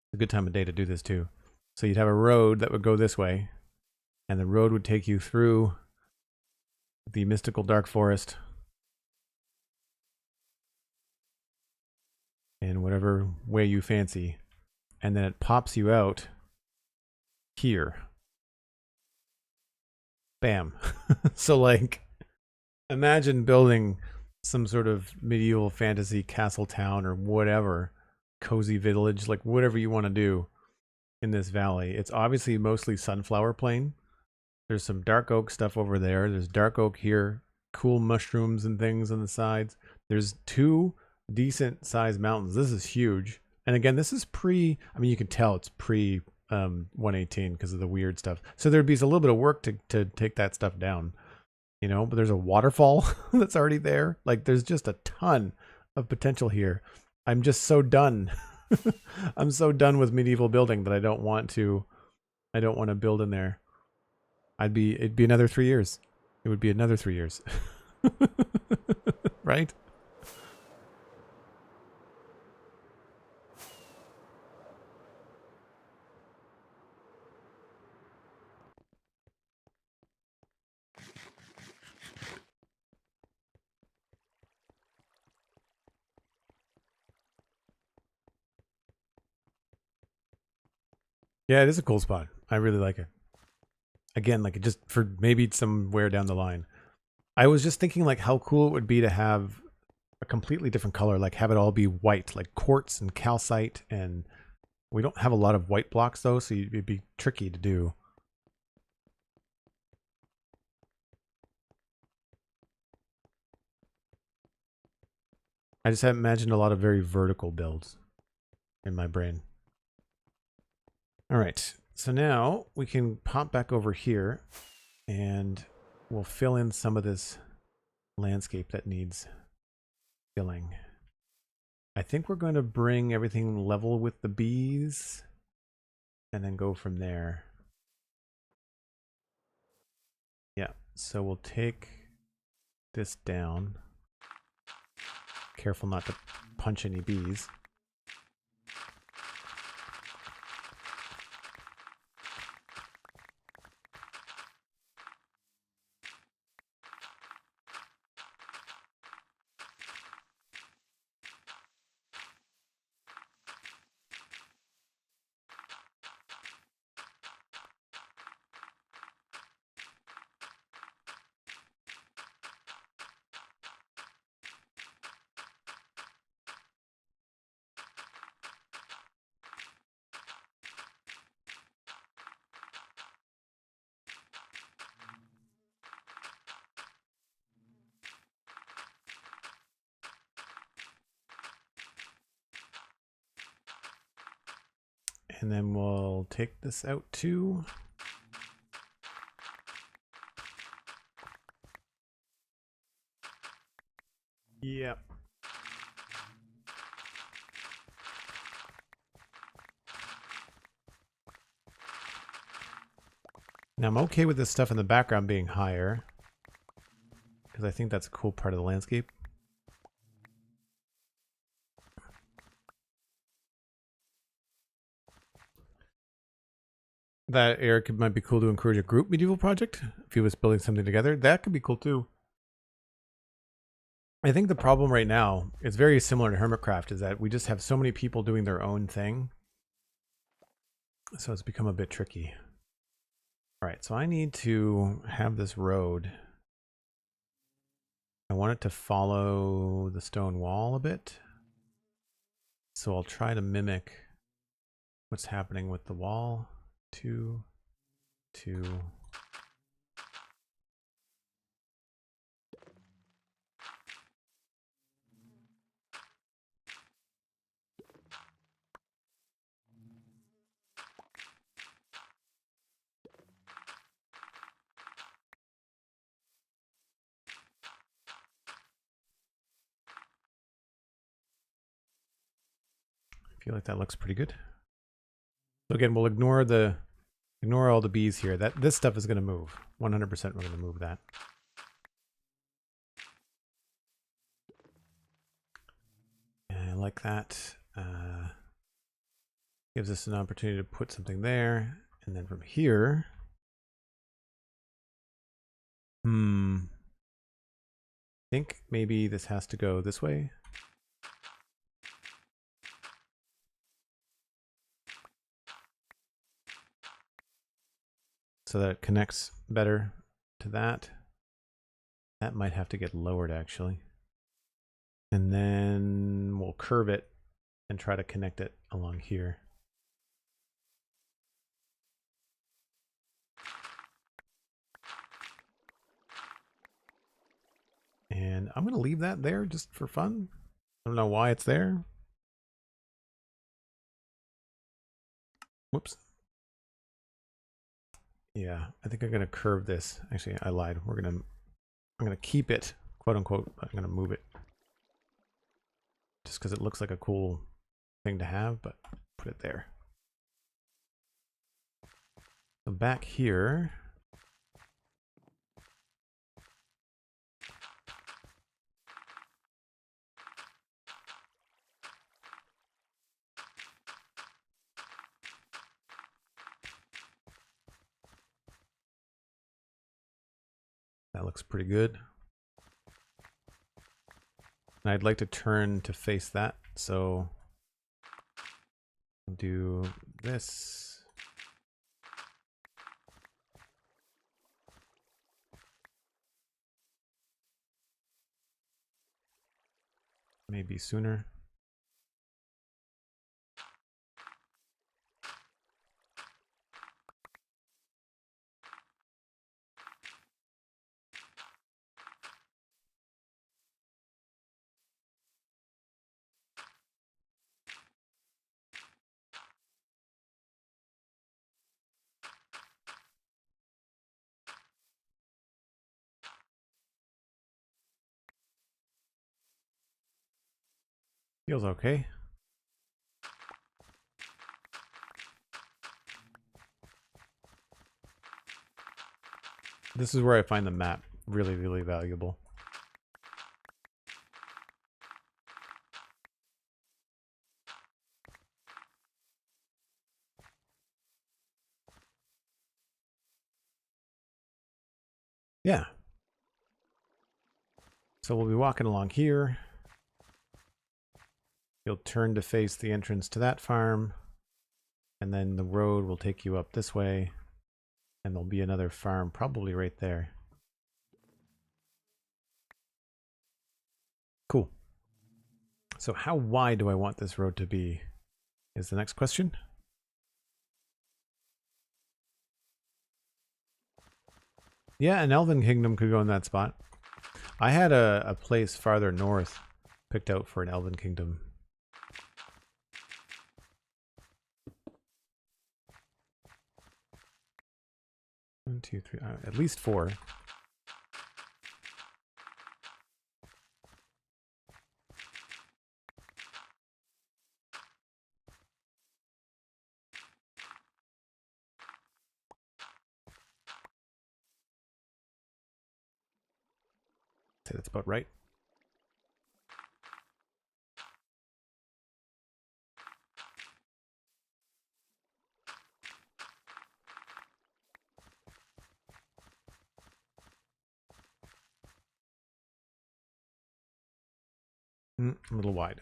It's a good time of day to do this too. So you'd have a road that would go this way, and the road would take you through the mystical dark forest in whatever way you fancy, and then it pops you out here. Bam. So like, imagine building some sort of medieval fantasy castle town or whatever, cozy village, like whatever you want to do. in this valley. It's obviously mostly sunflower plain. There's some dark oak stuff over there. There's dark oak here, cool mushrooms and things on the sides. There's 2 decent sized mountains. This is huge. And again, this is I mean, you can tell it's pre 118 because of the weird stuff. So there'd be a little bit of work to take that stuff down, you know, but there's a waterfall that's already there. Like there's just a ton of potential here. I'm just so done. I'm so done with medieval building that I don't want to build in there. It'd be another 3 years. It would be another 3 years. Right? Yeah, it is a cool spot. I really like it. Again, like just for maybe somewhere down the line. I was just thinking like how cool it would be to have a completely different color, like have it all be white, like quartz and calcite, and we don't have a lot of white blocks though, so it'd be tricky to do. I just have imagined a lot of very vertical builds in my brain. All right, so now we can pop back over here and we'll fill in some of this landscape that needs filling. I think we're going to bring everything level with the bees and then go from there. Yeah, so we'll take this down. Careful not to punch any bees. And then we'll take this out too. Yep. Now I'm okay with this stuff in the background being higher, because I think that's a cool part of the landscape. That Eric might be cool to encourage a group medieval project if he was building something together. That could be cool too. I think the problem right now is very similar to Hermitcraft, is that we just have so many people doing their own thing. So it's become a bit tricky. All right, so I need to have this road. I want it to follow the stone wall a bit. So I'll try to mimic what's happening with the wall. 2, 2. I feel like that looks pretty good. So again, we'll ignore all the bees here. This stuff is going to move. 100% we're going to move that. And I like that. Gives us an opportunity to put something there. And then from here, I think maybe this has to go this way. So that it connects better to that. That might have to get lowered actually. And then we'll curve it and try to connect it along here. And I'm going to leave that there just for fun. I don't know why it's there. Whoops. Yeah, I think I'm going to curve this. Actually, I lied. I'm going to keep it, quote unquote, but I'm going to move it. Just because it looks like a cool thing to have, but put it there. So back here, that looks pretty good. And I'd like to turn to face that, so I'll do this. Maybe sooner. Feels okay. This is where I find the map really, really valuable. Yeah. So we'll be walking along here. You'll turn to face the entrance to that farm. And then the road will take you up this way. And there'll be another farm probably right there. Cool. So how wide do I want this road to be is the next question. Yeah, an Elven Kingdom could go in that spot. I had a place farther north picked out for an Elven Kingdom. One, two, three, at least 4. Say that's about right. A little wide.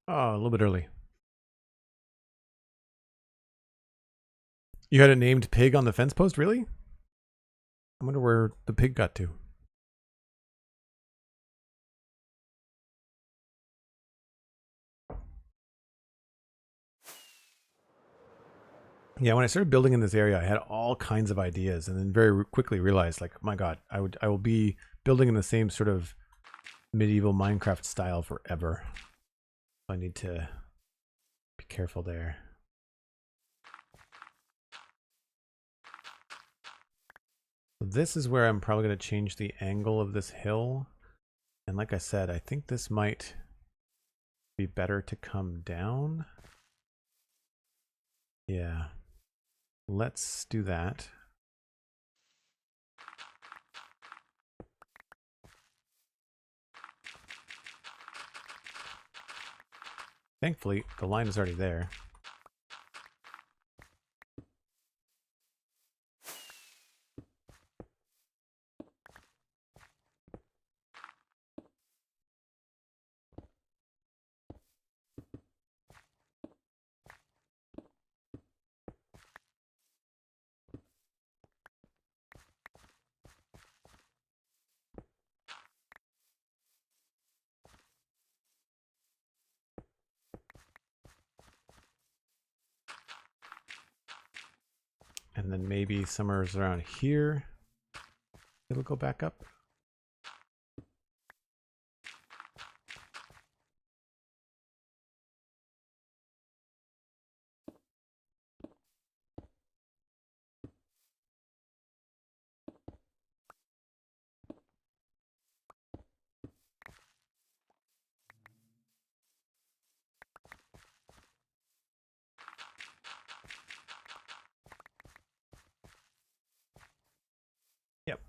Oh, a little bit early. You had a named pig on the fence post, really? I wonder where the pig got to. Yeah, when I started building in this area, I had all kinds of ideas, and then very quickly realized, like, my God, I will be building in the same sort of medieval Minecraft style forever. I need to be careful there. This is where I'm probably going to change the angle of this hill. And like I said, I think this might be better to come down. Yeah. Let's do that. Thankfully, the line is already there. And then maybe somewhere around here, it'll go back up. Yep.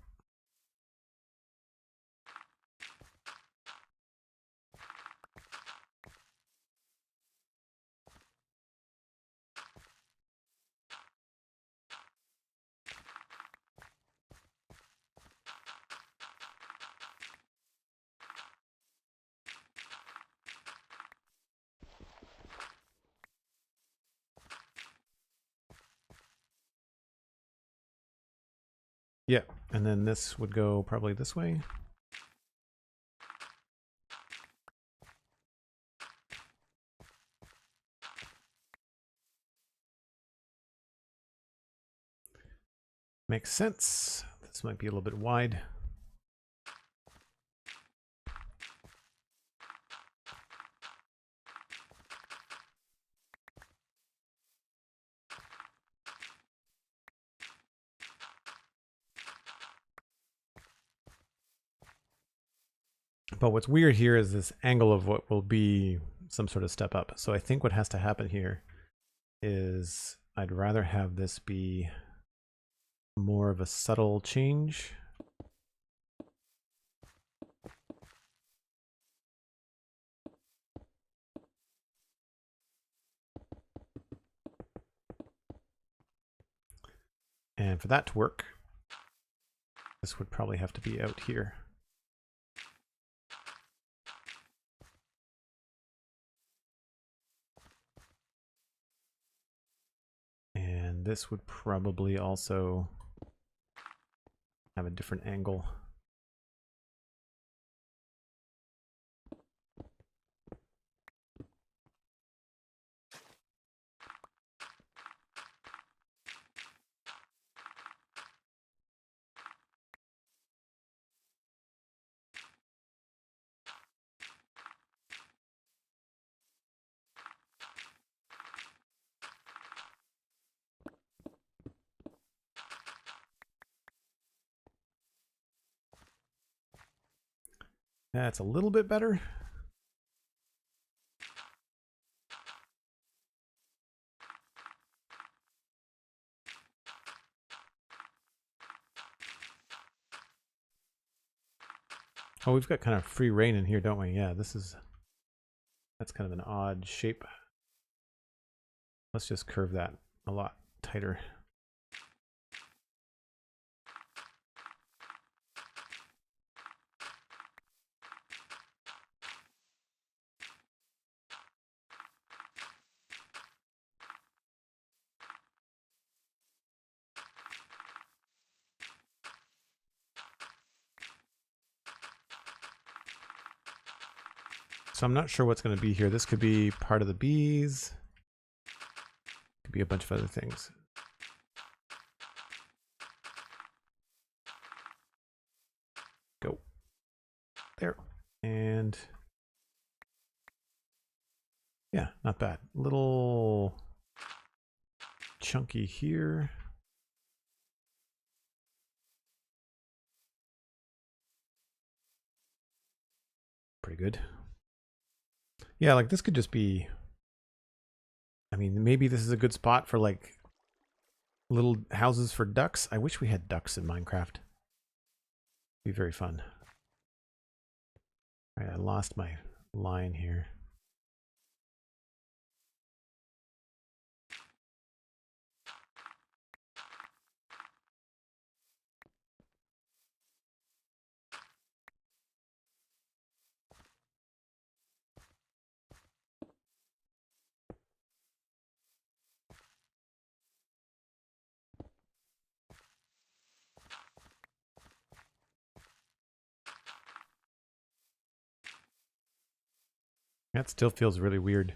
Yeah, and then this would go probably this way. Makes sense. This might be a little bit wide. But what's weird here is this angle of what will be some sort of step up. So I think what has to happen here is I'd rather have this be more of a subtle change. And for that to work, this would probably have to be out here. And this would probably also have a different angle. That's a little bit better. Oh, we've got kind of free reign in here, don't we? Yeah, that's kind of an odd shape. Let's just curve that a lot tighter. So I'm not sure what's going to be here. This could be part of the bees. Could be a bunch of other things. Go. There. And yeah, not bad. Little chunky here. Pretty good. Yeah, like this could just be, I mean, maybe this is a good spot for like little houses for ducks. I wish we had ducks in Minecraft. Be very fun. All right, I lost my line here. That still feels really weird.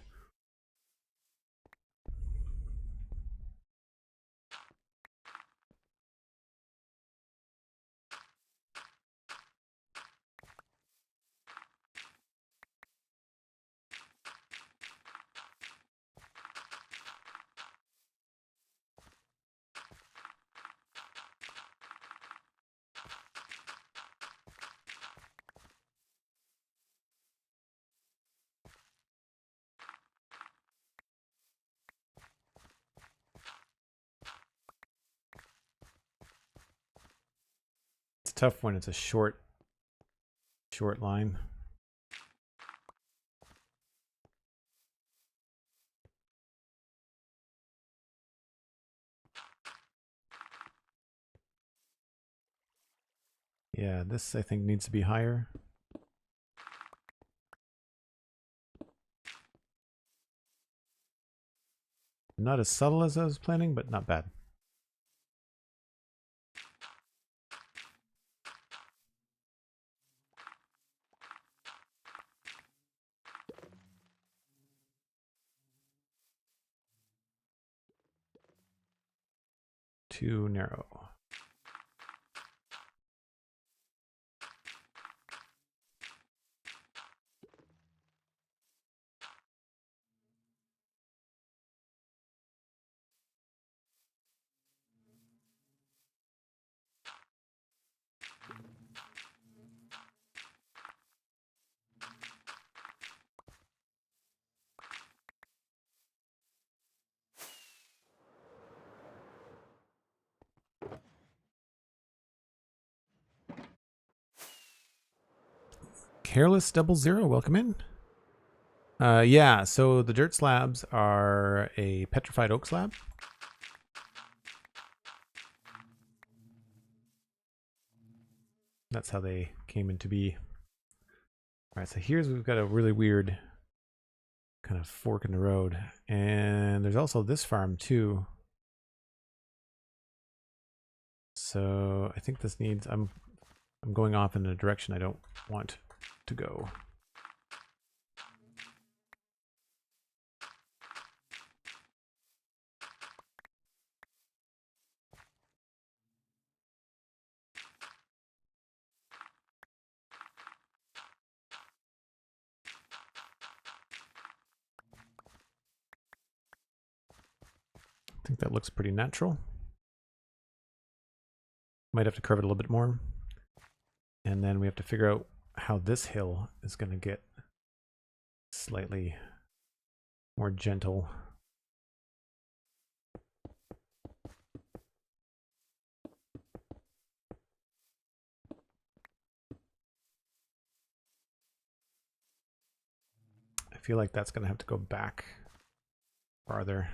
tough when it's a short line. Yeah, this I think needs to be higher. Not as subtle as I was planning, but not bad. Too narrow. Careless 00, welcome in. Yeah, so the dirt slabs are a petrified oak slab. That's how they came into be. All right, so here's we've got a really weird kind of fork in the road, and there's also this farm too. So I think this needs. I'm going off in a direction I don't want to go. I think that looks pretty natural. Might have to curve it a little bit more. And then we have to figure out how this hill is going to get slightly more gentle. I feel like that's going to have to go back farther.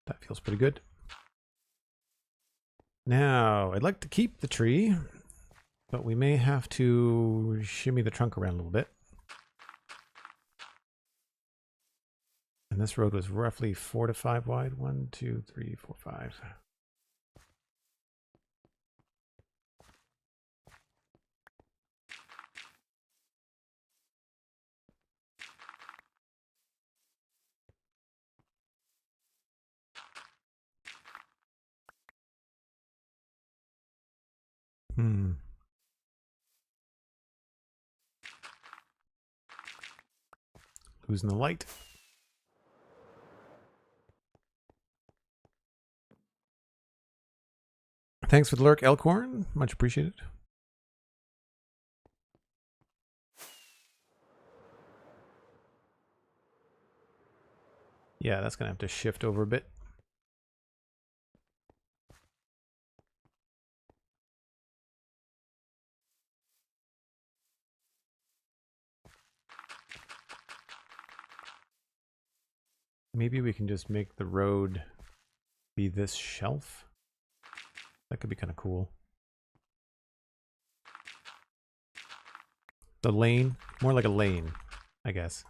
That feels pretty good. Now, I'd like to keep the tree, but we may have to shimmy the trunk around a little bit. And this road was roughly 4 to 5 wide. 1, 2, 3, 4, 5. Losing the light. Thanks for the lurk, Elkhorn. Much appreciated. Yeah, that's going to have to shift over a bit. Maybe we can just make the road be this shelf. That could be kind of cool. The lane, more like a lane, I guess.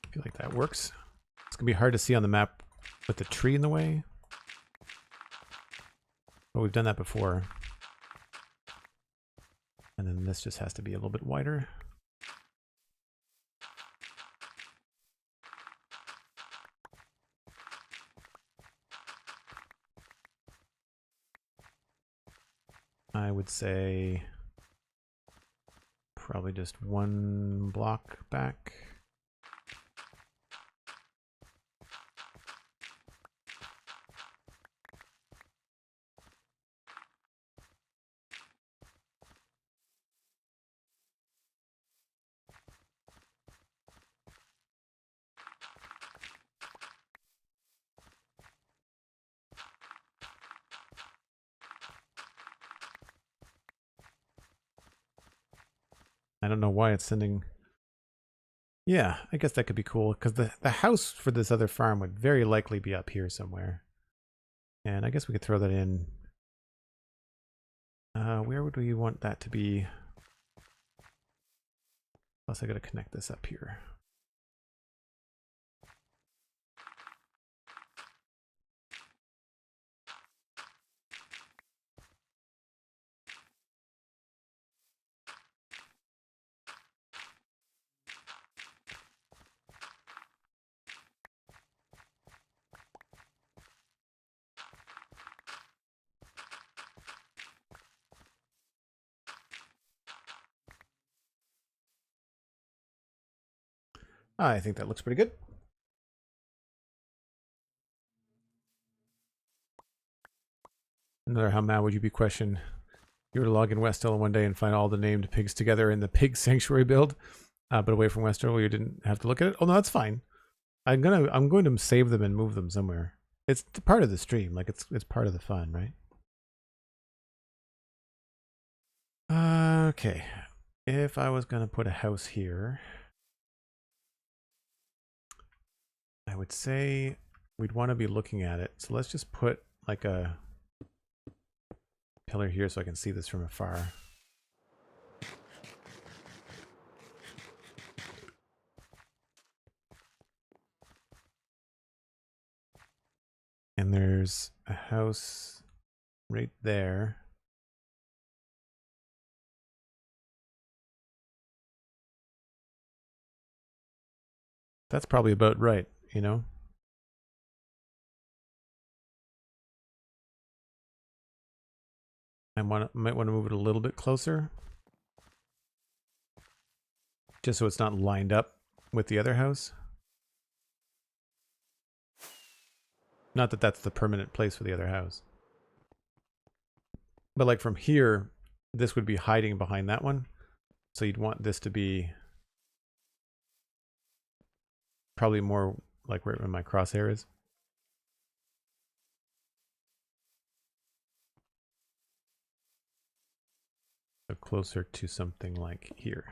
I feel like that works. It's going to be hard to see on the map with the tree in the way. But we've done that before. And then this just has to be a little bit wider. I would say probably just one block back. I don't know why it's sending. Yeah, I guess that could be cool because the house for this other farm would very likely be up here somewhere. And I guess we could throw that in. Where would we want that to be? Plus I gotta connect this up here. I think that looks pretty good. Another how mad would you be question. You were to log in Westhill one day and find all the named pigs together in the pig sanctuary build, but away from Westhill you didn't have to look at it. Oh no, that's fine. I'm going to save them and move them somewhere. It's part of the stream, like it's part of the fun, right? Okay. If I was gonna put a house here, I would say we'd want to be looking at it. So let's just put like a pillar here so I can see this from afar. And there's a house right there. That's probably about right, you know? I might want to move it a little bit closer. Just so it's not lined up with the other house. Not that that's the permanent place for the other house. But like from here, this would be hiding behind that one. So you'd want this to be probably more like where my crosshair is. So closer to something like here.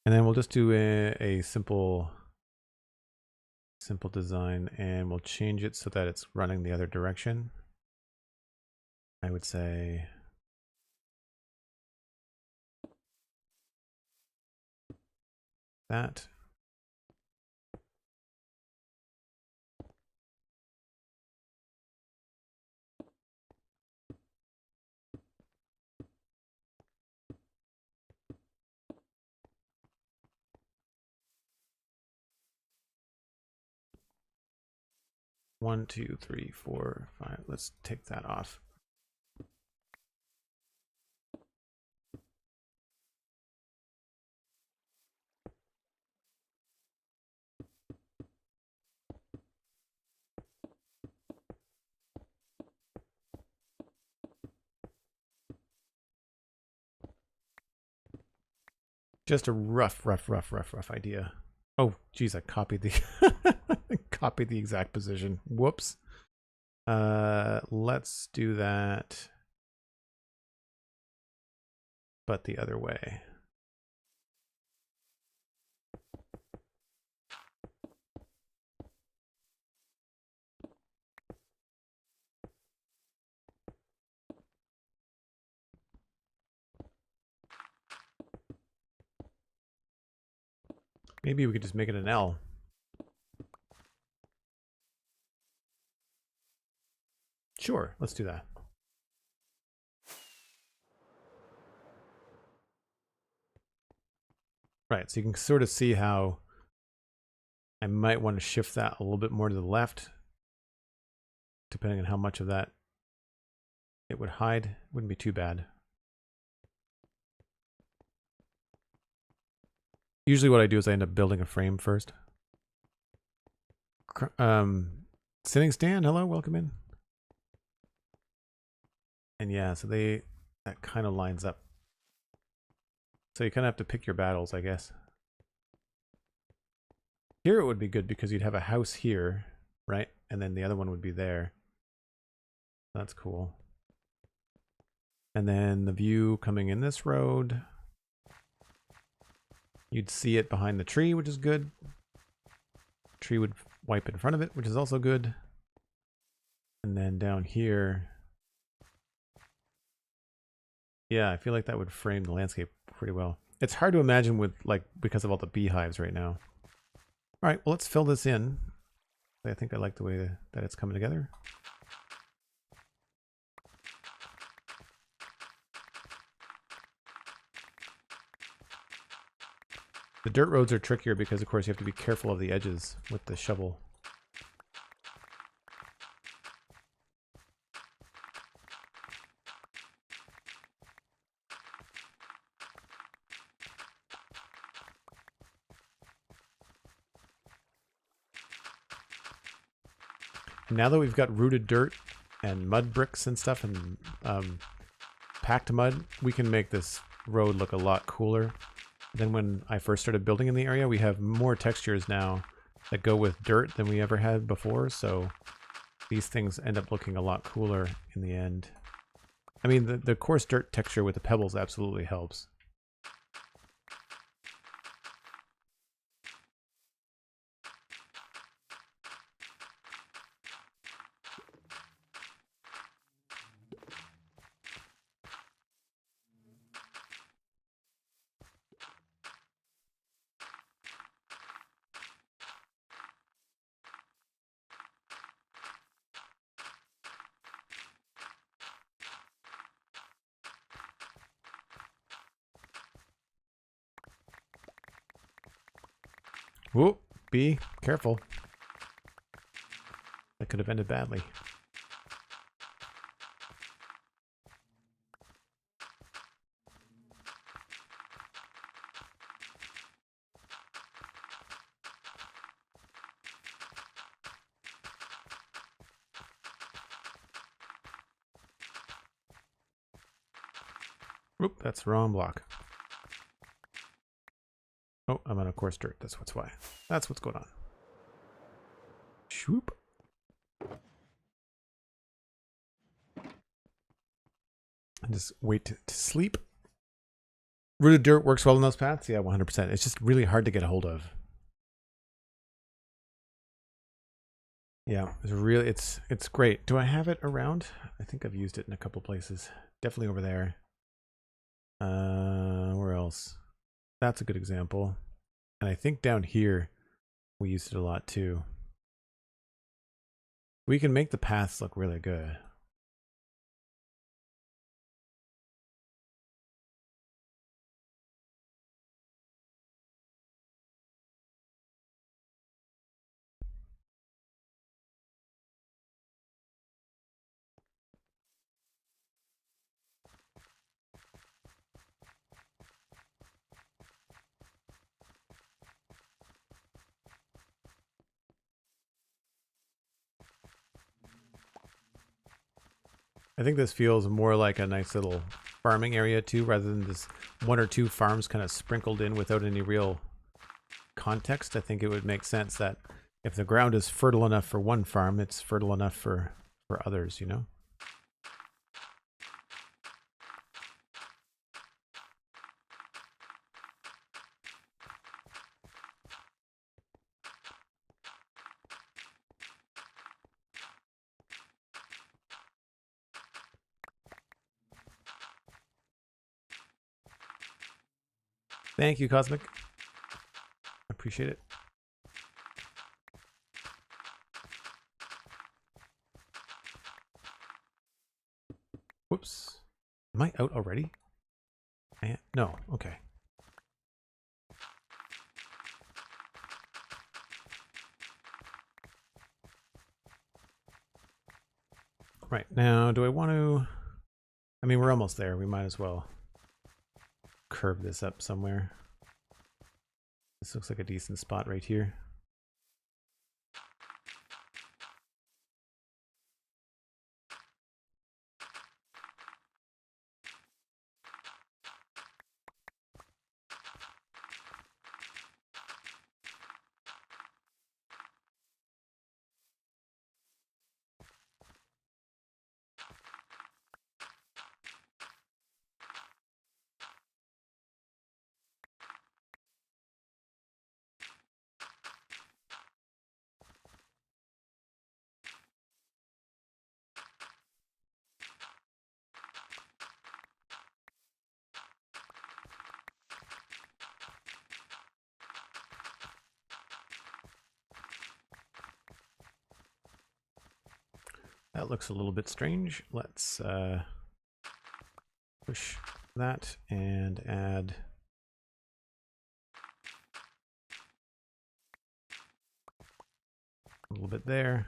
And then we'll just do a simple design, and we'll change it so that it's running the other direction. I would say that. One, two, three, four, five. Let's take that off. Just a rough idea. Oh, geez, I copied the copied the exact position. Whoops. Let's do that, but the other way. Maybe we could just make it an L. Sure, let's do that. Right, so you can sort of see how I might want to shift that a little bit more to the left, depending on how much of that it would hide. Wouldn't be too bad. Usually what I do is I end up building a frame first. Sitting Stan, hello, welcome in. And yeah, so that kind of lines up. So you kind of have to pick your battles, I guess. Here it would be good because you'd have a house here, right? And then the other one would be there. That's cool. And then the view coming in this road. You'd see it behind the tree, which is good. Tree would wipe in front of it, which is also good. And then down here. Yeah, I feel like that would frame the landscape pretty well. It's hard to imagine with, like, because of all the beehives right now. All right, well, let's fill this in. I think I like the way that it's coming together. The dirt roads are trickier because, of course, you have to be careful of the edges with the shovel. Now that we've got rooted dirt and mud bricks and stuff and packed mud, we can make this road look a lot cooler than when I first started building in the area. We have more textures now that go with dirt than we ever had before, so these things end up looking a lot cooler in the end. I mean, the coarse dirt texture with the pebbles absolutely helps. Whoa, be careful. That could have ended badly. Oop, that's the wrong block. Oh, I'm on a coarse dirt. That's why. That's what's going on. Shoop. And just wait to sleep. Rooted dirt works well in those paths? Yeah, 100%. It's just really hard to get a hold of. Yeah, it's great. Do I have it around? I think I've used it in a couple places. Definitely over there. Where else? That's a good example. And I think down here we used it a lot too. We can make the paths look really good. I think this feels more like a nice little farming area too, rather than this one or two farms kind of sprinkled in without any real context. I think it would make sense that if the ground is fertile enough for one farm, it's fertile enough for others, you know? Thank you, Cosmic. I appreciate it. Whoops. Am I out already? No, okay. Right, now do I want to... I mean, we're almost there. We might as well curve this up somewhere. This looks like a decent spot right here. That looks a little bit strange. Let's push that and add a little bit there.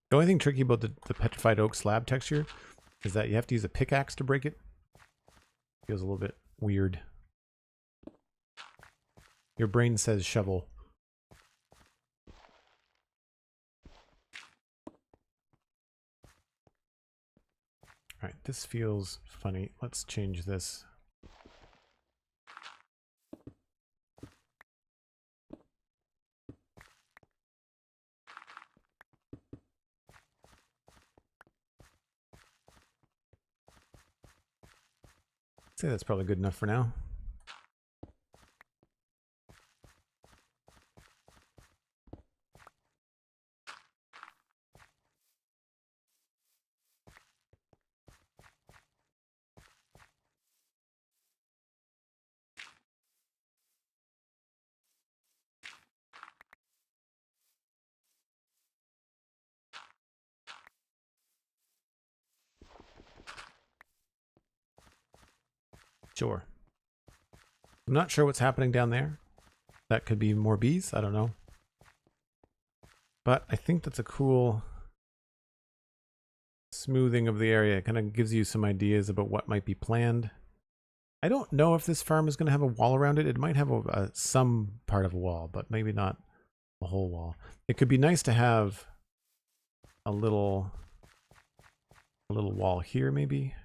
The only thing tricky about the petrified oak slab texture is that you have to use a pickaxe to break it. Feels a little bit weird. Your brain says shovel. Alright, this feels funny. Let's change this. I'd say that's probably good enough for now. Sure. I'm not sure what's happening down there. That could be more bees. I don't know. But I think that's a cool smoothing of the area. It kind of gives you some ideas about what might be planned. I don't know if this farm is going to have a wall around it. It might have some part of a wall, but maybe not a whole wall. It could be nice to have a little wall here, maybe.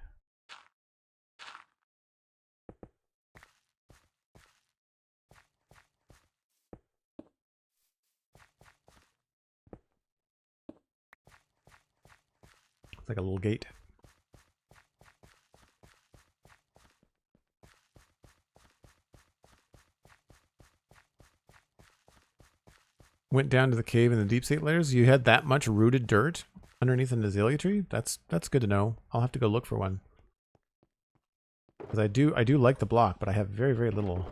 Like a little gate. Went down to the cave in the deep state layers. You had that much rooted dirt underneath an azalea tree? That's good to know. I'll have to go look for one. Because I do like the block, but I have very, very little.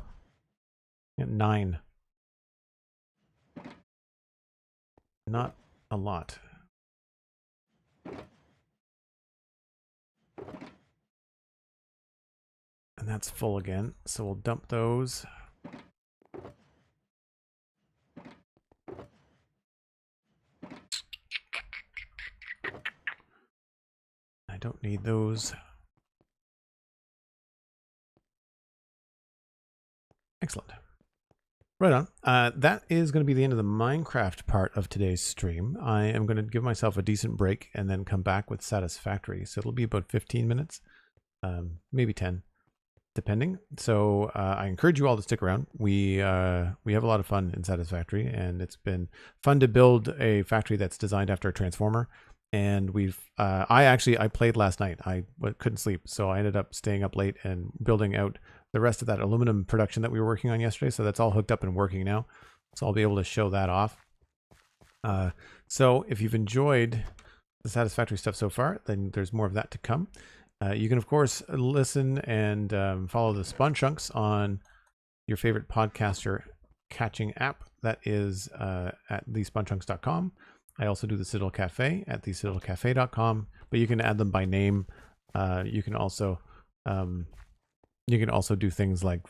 9. Not a lot. And that's full again, so we'll dump those. I don't need those. Excellent. Right on. That is going to be the end of the Minecraft part of today's stream. I am going to give myself a decent break and then come back with Satisfactory. So it'll be about 15 minutes, maybe 10. depending. So I encourage you all to stick around. We have a lot of fun in Satisfactory, and it's been fun to build a factory that's designed after a transformer. And I played last night. I couldn't sleep, so I ended up staying up late and building out the rest of that aluminum production that we were working on yesterday. So that's all hooked up and working now. So I'll be able to show that off. So if you've enjoyed the Satisfactory stuff so far, then there's more of that to come. You can, of course, listen and follow the Spawn Chunks on your favorite podcaster catching app. That is at thespawnchunks.com. I also do the Citadel Cafe at thecitadelcafe.com, but you can add them by name. You can also do things like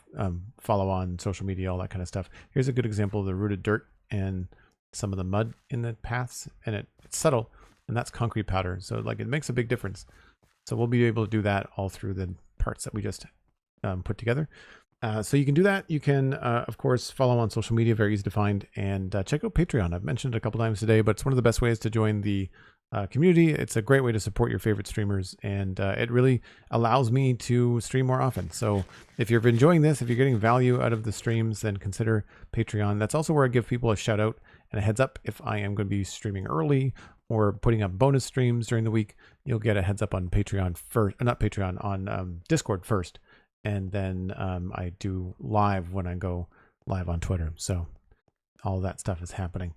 follow on social media, all that kind of stuff. Here's a good example of the rooted dirt and some of the mud in the paths, and it's subtle, and that's concrete powder. So like it makes a big difference. So we'll be able to do that all through the parts that we just put together. So you can do that. You can, of course, follow on social media, very easy to find, and check out Patreon. I've mentioned it a couple times today, but it's one of the best ways to join the community. It's a great way to support your favorite streamers, and it really allows me to stream more often. So if you're enjoying this, if you're getting value out of the streams, then consider Patreon. That's also where I give people a shout out and a heads up if I am going to be streaming early or putting up bonus streams during the week. You'll get a heads up on Patreon first, not Patreon, on Discord first. And then I do live when I go live on Twitter. So all that stuff is happening.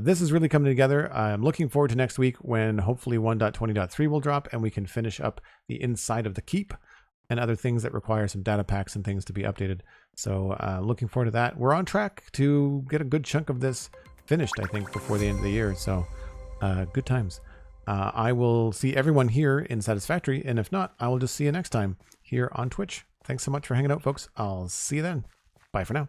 This is really coming together. I'm looking forward to next week when hopefully 1.20.3 will drop and we can finish up the inside of the keep and other things that require some data packs and things to be updated. So looking forward to that. We're on track to get a good chunk of this finished, I think, before the end of the year. So good times. I will see everyone here in Satisfactory, and if not, I will just see you next time here on Twitch. Thanks so much for hanging out, folks. I'll see you then. Bye for now.